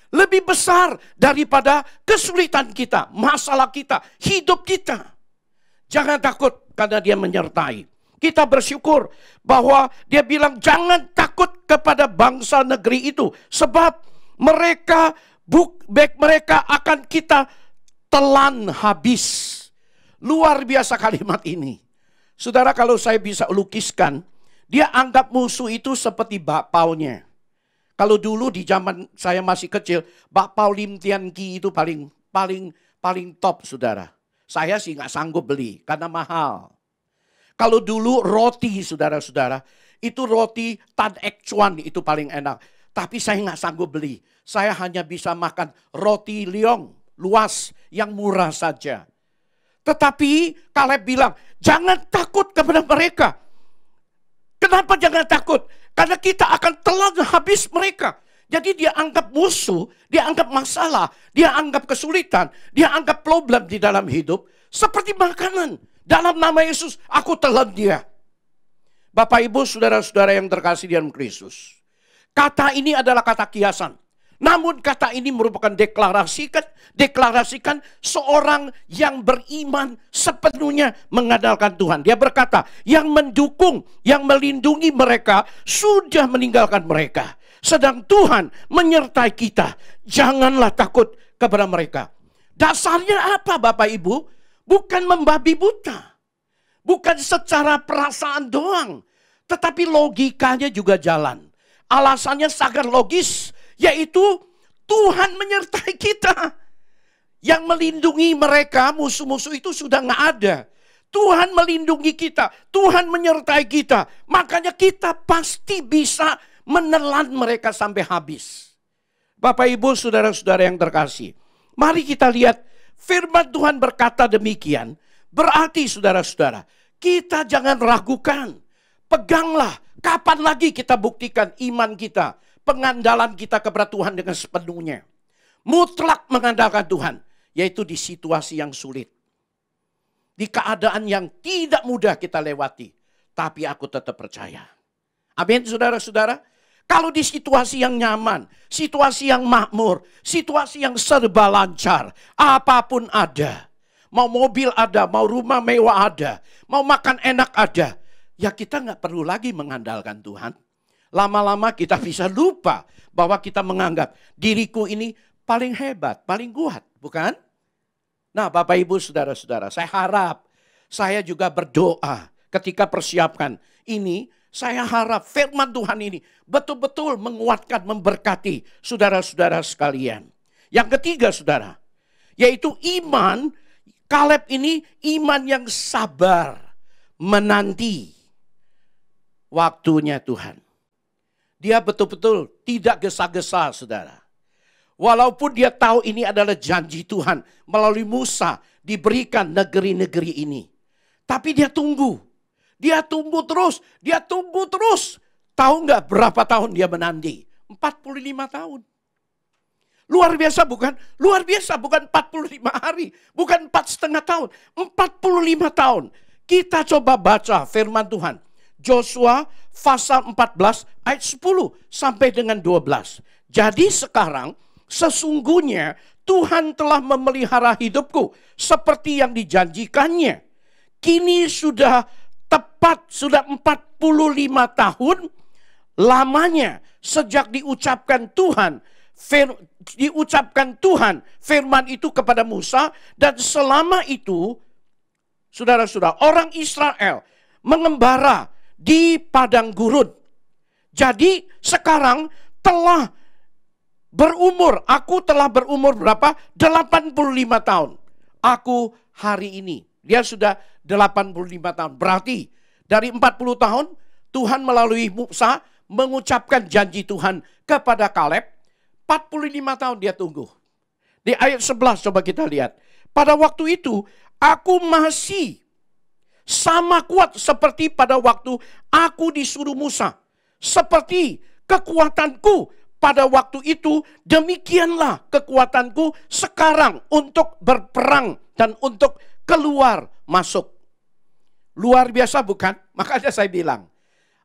S4: lebih besar daripada kesulitan kita, masalah kita, hidup kita. Jangan takut karena dia menyertai. Kita bersyukur bahwa dia bilang jangan takut kepada bangsa negeri itu. Sebab mereka akan kita telan habis. Luar biasa kalimat ini. Saudara, kalau saya bisa lukiskan, dia anggap musuh itu seperti bakpaunya. Kalau dulu di zaman saya masih kecil, bakpao Lim Tian Ki itu paling top, saudara. Saya sih nggak sanggup beli karena mahal. Kalau dulu roti, saudara-saudara, itu roti Tan Ek Chuan itu paling enak. Tapi saya nggak sanggup beli. Saya hanya bisa makan roti Leong luas yang murah saja. Tetapi Kaleb bilang, jangan takut kepada mereka. Kenapa jangan takut? Karena kita akan telan habis mereka. Jadi dia anggap musuh, dia anggap masalah, dia anggap kesulitan, dia anggap problem di dalam hidup seperti makanan. Dalam nama Yesus, aku telan dia. Bapak, Ibu, saudara-saudara yang terkasih di dalam Kristus. Kata ini adalah kata kiasan. Namun kata ini merupakan deklarasikan seorang yang beriman sepenuhnya mengandalkan Tuhan. Dia berkata, yang mendukung, yang melindungi mereka sudah meninggalkan mereka. Sedang Tuhan menyertai kita. Janganlah takut kepada mereka. Dasarnya apa, Bapak Ibu? Bukan membabi buta. Bukan secara perasaan doang. Tetapi logikanya juga jalan. Alasannya sangat logis. Yaitu Tuhan menyertai kita. Yang melindungi mereka, musuh-musuh itu sudah nggak ada. Tuhan melindungi kita. Tuhan menyertai kita. Makanya kita pasti bisa menelan mereka sampai habis. Bapak, Ibu, saudara-saudara yang terkasih. Mari kita lihat firman Tuhan berkata demikian. Berarti saudara-saudara, kita jangan ragukan. Peganglah. Kapan lagi kita buktikan iman kita, pengandalan kita kepada Tuhan dengan sepenuhnya. Mutlak mengandalkan Tuhan. Yaitu di situasi yang sulit. Di keadaan yang tidak mudah kita lewati. Tapi aku tetap percaya. Amin, saudara-saudara. Kalau di situasi yang nyaman, situasi yang makmur, situasi yang serba lancar, apapun ada. Mau mobil ada, mau rumah mewah ada, mau makan enak ada. Ya kita nggak perlu lagi mengandalkan Tuhan. Lama-lama kita bisa lupa bahwa kita menganggap diriku ini paling hebat, paling kuat, bukan? Nah, Bapak, Ibu, saudara-saudara, saya harap saya juga berdoa ketika persiapkan ini. Saya harap firman Tuhan ini betul-betul menguatkan, memberkati saudara-saudara sekalian. Yang ketiga, saudara, yaitu iman. Kaleb ini iman yang sabar, menanti waktunya Tuhan. Dia betul-betul tidak gesa-gesa, saudara. Walaupun dia tahu ini adalah janji Tuhan melalui Musa diberikan negeri-negeri ini. Tapi dia tunggu. Dia tunggu terus. Dia tunggu terus. Tahu nggak berapa tahun dia menanti? 45 tahun. Luar biasa bukan? Luar biasa bukan 45 hari. Bukan 4,5 tahun. 45 tahun. Kita coba baca firman Tuhan. Joshua pasal 14 ayat 10 sampai dengan 12. Jadi sekarang sesungguhnya Tuhan telah memelihara hidupku seperti yang dijanjikannya. Kini sudah tepat, sudah 45 tahun lamanya sejak diucapkan Tuhan firman itu kepada Musa. Dan selama itu, saudara-saudara, orang Israel mengembara di padang gurun. Jadi sekarang aku telah berumur berapa? 85 tahun. Aku hari ini. Dia sudah 85 tahun. Berarti dari 40 tahun Tuhan melalui Musa mengucapkan janji Tuhan kepada Kaleb. 45 tahun dia tunggu. Di ayat 11 coba kita lihat. Pada waktu itu aku masih sama kuat seperti pada waktu aku disuruh Musa. Seperti kekuatanku pada waktu itu, demikianlah kekuatanku sekarang untuk berperang dan untuk keluar masuk. Luar biasa bukan? Makanya saya bilang,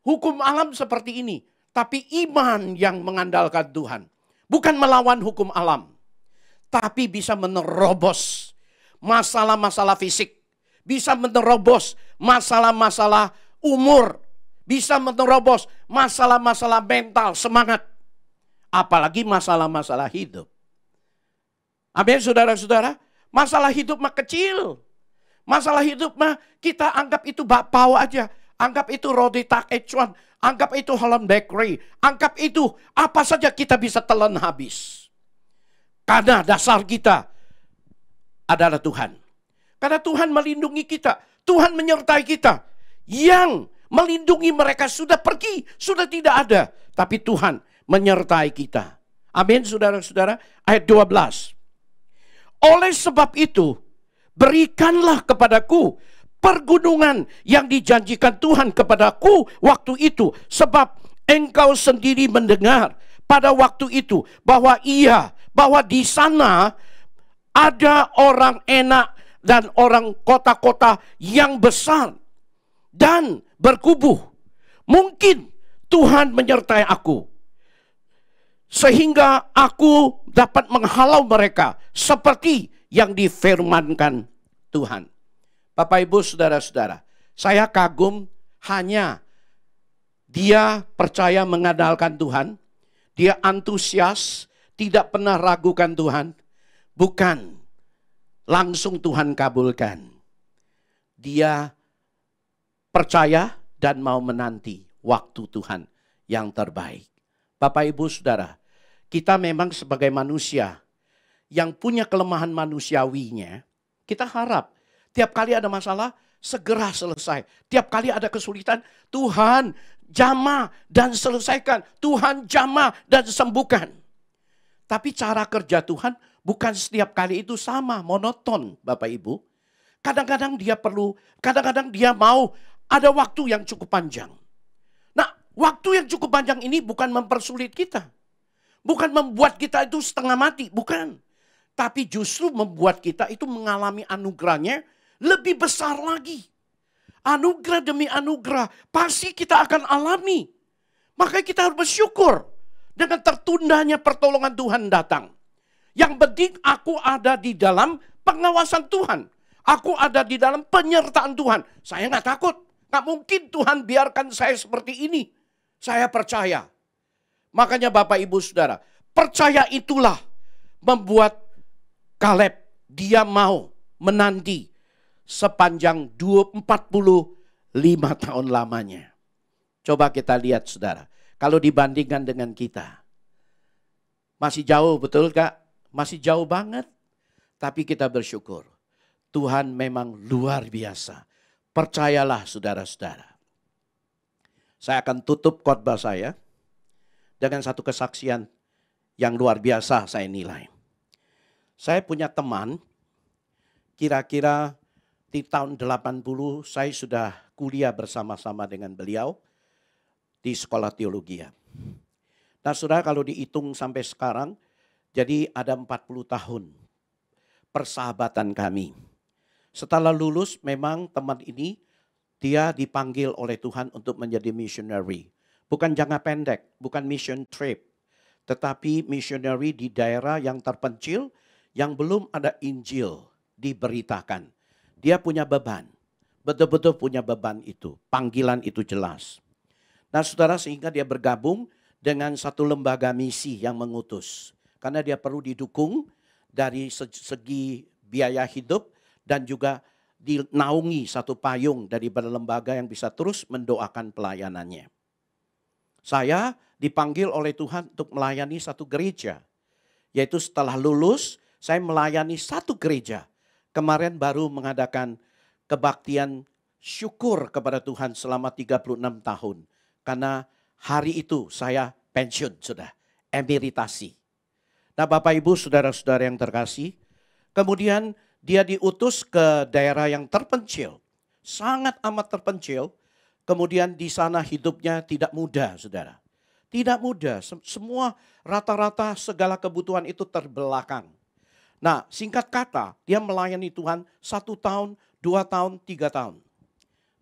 S4: hukum alam seperti ini. Tapi iman yang mengandalkan Tuhan. Bukan melawan hukum alam. Tapi bisa menerobos masalah-masalah fisik. Bisa menerobos masalah-masalah umur. Bisa menerobos masalah-masalah mental, semangat. Apalagi masalah-masalah hidup. Amin, saudara-saudara. Masalah hidup mah kecil. Masalah hidup mah kita anggap itu bakpao aja. Anggap itu roti tak ecuan. Anggap itu Holland Bakery. Anggap itu apa saja kita bisa telan habis. Karena dasar kita adalah Tuhan. Karena Tuhan melindungi kita. Tuhan menyertai kita. Yang melindungi mereka sudah pergi. Sudah tidak ada. Tapi Tuhan menyertai kita. Amin, saudara-saudara. Ayat 12. Oleh sebab itu, berikanlah kepadaku pergunungan yang dijanjikan Tuhan kepadaku waktu itu. Sebab engkau sendiri mendengar pada waktu itu bahwa di sana ada orang enak dan orang kota-kota yang besar dan berkubuh. Mungkin Tuhan menyertai aku sehingga aku dapat menghalau mereka seperti yang difirmankan Tuhan. Bapak, Ibu, saudara-saudara, saya kagum hanya dia percaya mengandalkan Tuhan, dia antusias, tidak pernah ragukan Tuhan, bukan langsung Tuhan kabulkan. Dia percaya dan mau menanti waktu Tuhan yang terbaik. Bapak, Ibu, saudara, kita memang sebagai manusia yang punya kelemahan manusiawinya, kita harap tiap kali ada masalah segera selesai. Tiap kali ada kesulitan, Tuhan jamah dan selesaikan. Tuhan jamah dan sembuhkan. Tapi cara kerja Tuhan bukan setiap kali itu sama, monoton, Bapak Ibu. Kadang-kadang dia mau ada waktu yang cukup panjang. Nah, waktu yang cukup panjang ini bukan mempersulit kita. Bukan membuat kita itu setengah mati, bukan. Tapi justru membuat kita itu mengalami anugerahnya lebih besar lagi. Anugerah demi anugerah pasti kita akan alami. Makanya kita harus bersyukur dengan tertundanya pertolongan Tuhan datang. Yang penting aku ada di dalam pengawasan Tuhan. Aku ada di dalam penyertaan Tuhan. Saya nggak takut. Nggak mungkin Tuhan biarkan saya seperti ini. Saya percaya. Makanya Bapak, Ibu, Saudara, percaya itulah membuat Kaleb dia mau menanti sepanjang 45 tahun lamanya. Coba kita lihat, saudara. Kalau dibandingkan dengan kita. Masih jauh, betul Kak? Masih jauh banget. Tapi kita bersyukur. Tuhan memang luar biasa. Percayalah, saudara-saudara. Saya akan tutup khotbah saya dengan satu kesaksian yang luar biasa saya nilai. Saya punya teman, kira-kira di tahun 80 saya sudah kuliah bersama-sama dengan beliau di sekolah teologi. Nah, saudara, kalau dihitung sampai sekarang, jadi ada 40 tahun persahabatan kami. Setelah lulus memang teman ini dia dipanggil oleh Tuhan untuk menjadi missionary. Bukan jangka pendek, bukan mission trip. Tetapi missionary di daerah yang terpencil yang belum ada Injil diberitakan. Dia punya beban, betul-betul punya beban itu. Panggilan itu jelas. Nah, saudara, sehingga dia bergabung dengan satu lembaga misi yang mengutus. Karena dia perlu didukung dari segi biaya hidup dan juga dinaungi satu payung dari lembaga yang bisa terus mendoakan pelayanannya. Saya dipanggil oleh Tuhan untuk melayani satu gereja. Yaitu setelah lulus, saya melayani satu gereja. Kemarin baru mengadakan kebaktian syukur kepada Tuhan selama 36 tahun. Karena hari itu saya pensiun sudah, emeritasi. Nah, Bapak, Ibu, saudara-saudara yang terkasih, kemudian dia diutus ke daerah yang terpencil. Sangat amat terpencil. Kemudian di sana hidupnya tidak mudah, saudara. Tidak mudah, semua rata-rata segala kebutuhan itu terbelakang. Nah, singkat kata, dia melayani Tuhan 1 tahun, 2 tahun, 3 tahun.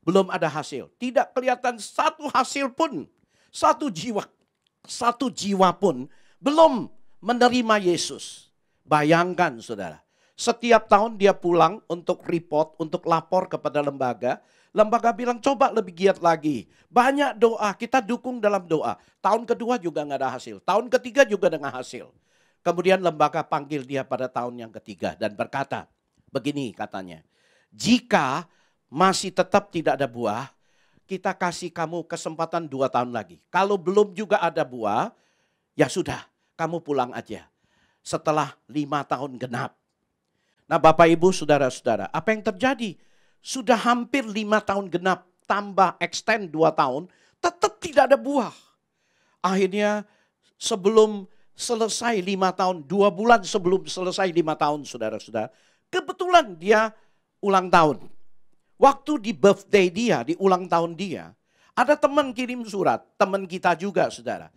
S4: Belum ada hasil. Tidak kelihatan satu hasil pun. Satu jiwa pun belum menerima Yesus. Bayangkan saudara, setiap tahun dia pulang untuk report, untuk lapor kepada lembaga. Lembaga bilang coba lebih giat lagi. Banyak doa, kita dukung dalam doa. Tahun kedua juga nggak ada hasil. Tahun ketiga juga dengan hasil. Kemudian lembaga panggil dia pada tahun yang ketiga dan berkata, begini katanya, jika masih tetap tidak ada buah, kita kasih kamu kesempatan 2 tahun lagi. Kalau belum juga ada buah, ya sudah, kamu pulang aja. Setelah 5 tahun genap. Nah Bapak Ibu saudara-saudara, apa yang terjadi? Sudah hampir 5 tahun genap, tambah extend 2 tahun, tetap tidak ada buah. Akhirnya sebelum selesai 5 tahun, 2 bulan sebelum selesai 5 tahun saudara-saudara, kebetulan dia ulang tahun. Waktu di birthday dia, di ulang tahun dia, ada teman kirim surat, teman kita juga saudara.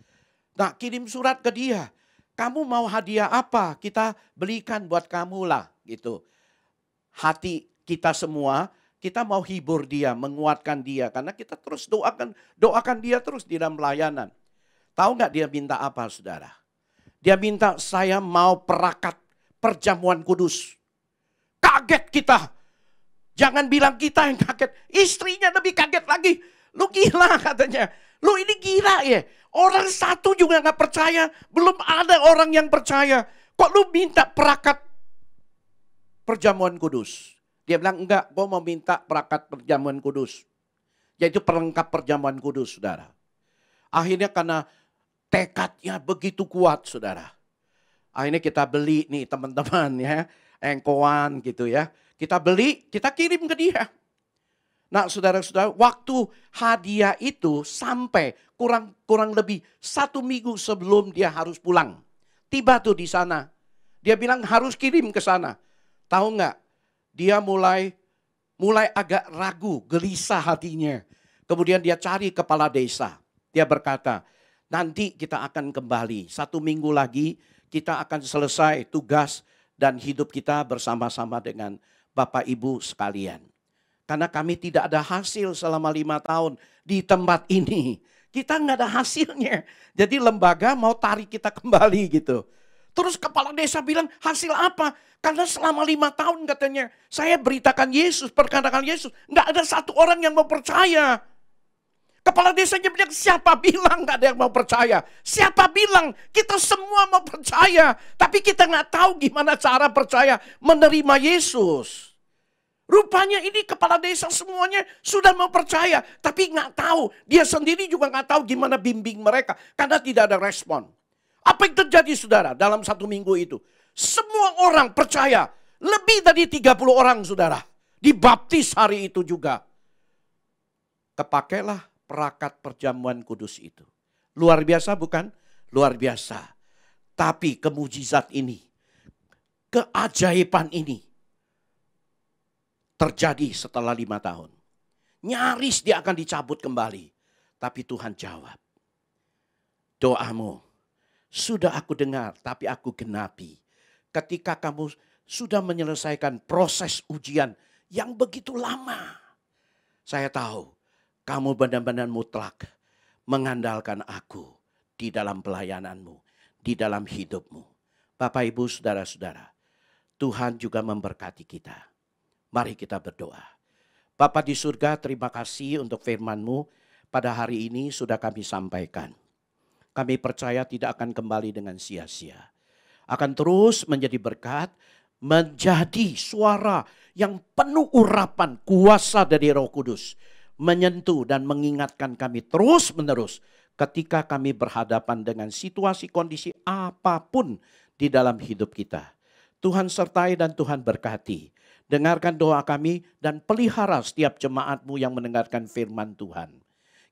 S4: Nah kirim surat ke dia, kamu mau hadiah apa? Kita belikan buat kamu lah gitu. Hati kita semua, kita mau hibur dia, menguatkan dia. Karena kita terus doakan dia terus di dalam pelayanan. Tahu nggak dia minta apa saudara? Dia minta saya mau perakat perjamuan kudus. Kaget kita. Jangan bilang kita yang kaget. Istrinya lebih kaget lagi. Lu gila katanya. Lu ini gila ya. Orang satu juga gak percaya. Belum ada orang yang percaya. Kok lu minta perakat perjamuan kudus? Dia bilang enggak. Gue mau minta perakat perjamuan kudus. Yaitu pelengkap perjamuan kudus saudara. Akhirnya karena tekadnya begitu kuat saudara. Akhirnya kita beli nih teman-teman ya. Engkoan gitu ya. Kita beli, kita kirim ke dia. Nah saudara-saudara, waktu hadiah itu sampai kurang lebih 1 minggu sebelum dia harus pulang. Tiba tuh di sana. Dia bilang harus kirim ke sana. Tahu nggak? Dia mulai agak ragu, gelisah hatinya. Kemudian dia cari kepala desa. Dia berkata, nanti kita akan kembali. 1 minggu lagi kita akan selesai tugas dan hidup kita bersama-sama dengan Bapak Ibu sekalian. Karena kami tidak ada hasil selama 5 tahun di tempat ini. Kita nggak ada hasilnya. Jadi lembaga mau tarik kita kembali gitu. Terus kepala desa bilang hasil apa? Karena selama 5 tahun katanya saya beritakan Yesus, perkatakan Yesus. Nggak ada satu orang yang mau percaya. Kepala desanya bilang, siapa bilang gak ada yang mau percaya? Siapa bilang kita semua mau percaya? Tapi kita gak tahu gimana cara percaya menerima Yesus. Rupanya ini kepala desa semuanya sudah mau percaya. Tapi gak tahu, dia sendiri juga gak tahu gimana bimbing mereka. Karena tidak ada respon. Apa yang terjadi saudara dalam 1 minggu itu? Semua orang percaya. Lebih dari 30 orang saudara. Dibaptis hari itu juga. Kepakailah perakat perjamuan kudus itu. Luar biasa bukan? Luar biasa. Tapi kemujizat ini, keajaiban ini terjadi setelah 5 tahun. Nyaris dia akan dicabut kembali. Tapi Tuhan jawab. Doamu sudah aku dengar tapi aku genapi. Ketika kamu sudah menyelesaikan proses ujian yang begitu lama. Saya tahu. Kamu benar-benar mutlak mengandalkan aku di dalam pelayananmu, di dalam hidupmu. Bapak, Ibu, saudara-saudara, Tuhan juga memberkati kita. Mari kita berdoa. Bapa di surga, terima kasih untuk firman-Mu pada hari ini sudah kami sampaikan. Kami percaya tidak akan kembali dengan sia-sia. Akan terus menjadi berkat, menjadi suara yang penuh urapan kuasa dari Roh Kudus. Menyentuh dan mengingatkan kami terus-menerus ketika kami berhadapan dengan situasi kondisi apapun di dalam hidup kita. Tuhan sertai dan Tuhan berkati. Dengarkan doa kami dan pelihara setiap jemaat-Mu yang mendengarkan firman Tuhan.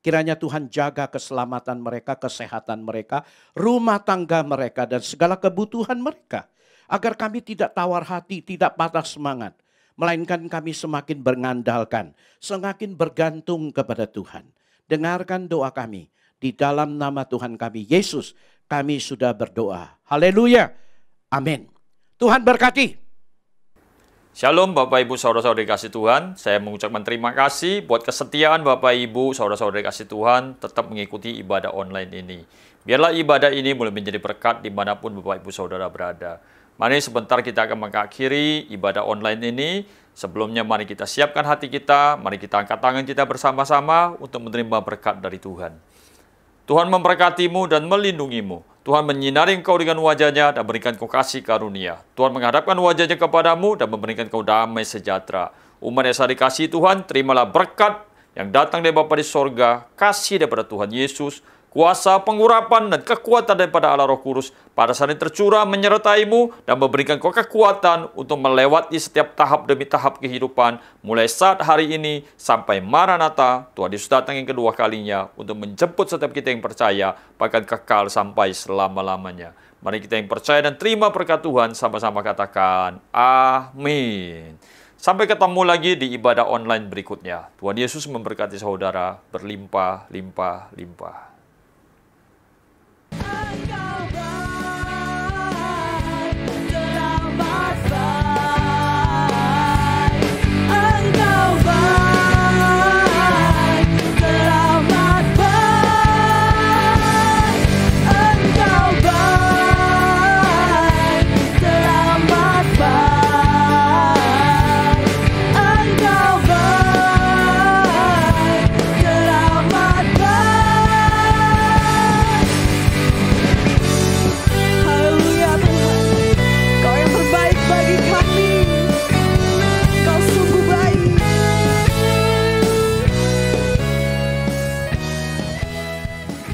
S4: Kiranya Tuhan jaga keselamatan mereka, kesehatan mereka, rumah tangga mereka dan segala kebutuhan mereka. Agar kami tidak tawar hati, tidak patah semangat. Melainkan kami semakin mengandalkan, semakin bergantung kepada Tuhan. Dengarkan doa kami. Di dalam nama Tuhan kami, Yesus, kami sudah berdoa. Haleluya. Amin. Tuhan berkati.
S5: Shalom Bapak Ibu Saudara-saudari kasih Tuhan. Saya mengucapkan terima kasih buat kesetiaan Bapak Ibu Saudara-saudari kasih Tuhan tetap mengikuti ibadah online ini. Biarlah ibadah ini boleh menjadi berkat dimanapun Bapak Ibu Saudara berada. Mari sebentar kita akan mengakhiri ibadah online ini. Sebelumnya mari kita siapkan hati kita, mari kita angkat tangan kita bersama-sama untuk menerima berkat dari Tuhan. Tuhan memberkatimu dan melindungimu. Tuhan menyinari engkau dengan wajah-Nya dan berikan kau kasih karunia. Tuhan menghadapkan wajah-Nya kepadamu dan memberikan kau damai sejahtera. Umat yang dikasihi Tuhan, terimalah berkat yang datang dari Bapa di sorga, kasih daripada Tuhan Yesus, kuasa pengurapan dan kekuatan daripada Allah Roh Kudus pada saat ini tercurah menyertaimu dan memberikan kau kekuatan untuk melewati setiap tahap demi tahap kehidupan mulai saat hari ini sampai Maranatha, Tuhan Yesus datang yang kedua kalinya untuk menjemput setiap kita yang percaya bahkan kekal sampai selama-lamanya. Mari kita yang percaya dan terima berkat Tuhan sama-sama katakan amin. Sampai ketemu lagi di ibadah online berikutnya. Tuhan Yesus memberkati saudara berlimpah-limpah-limpah.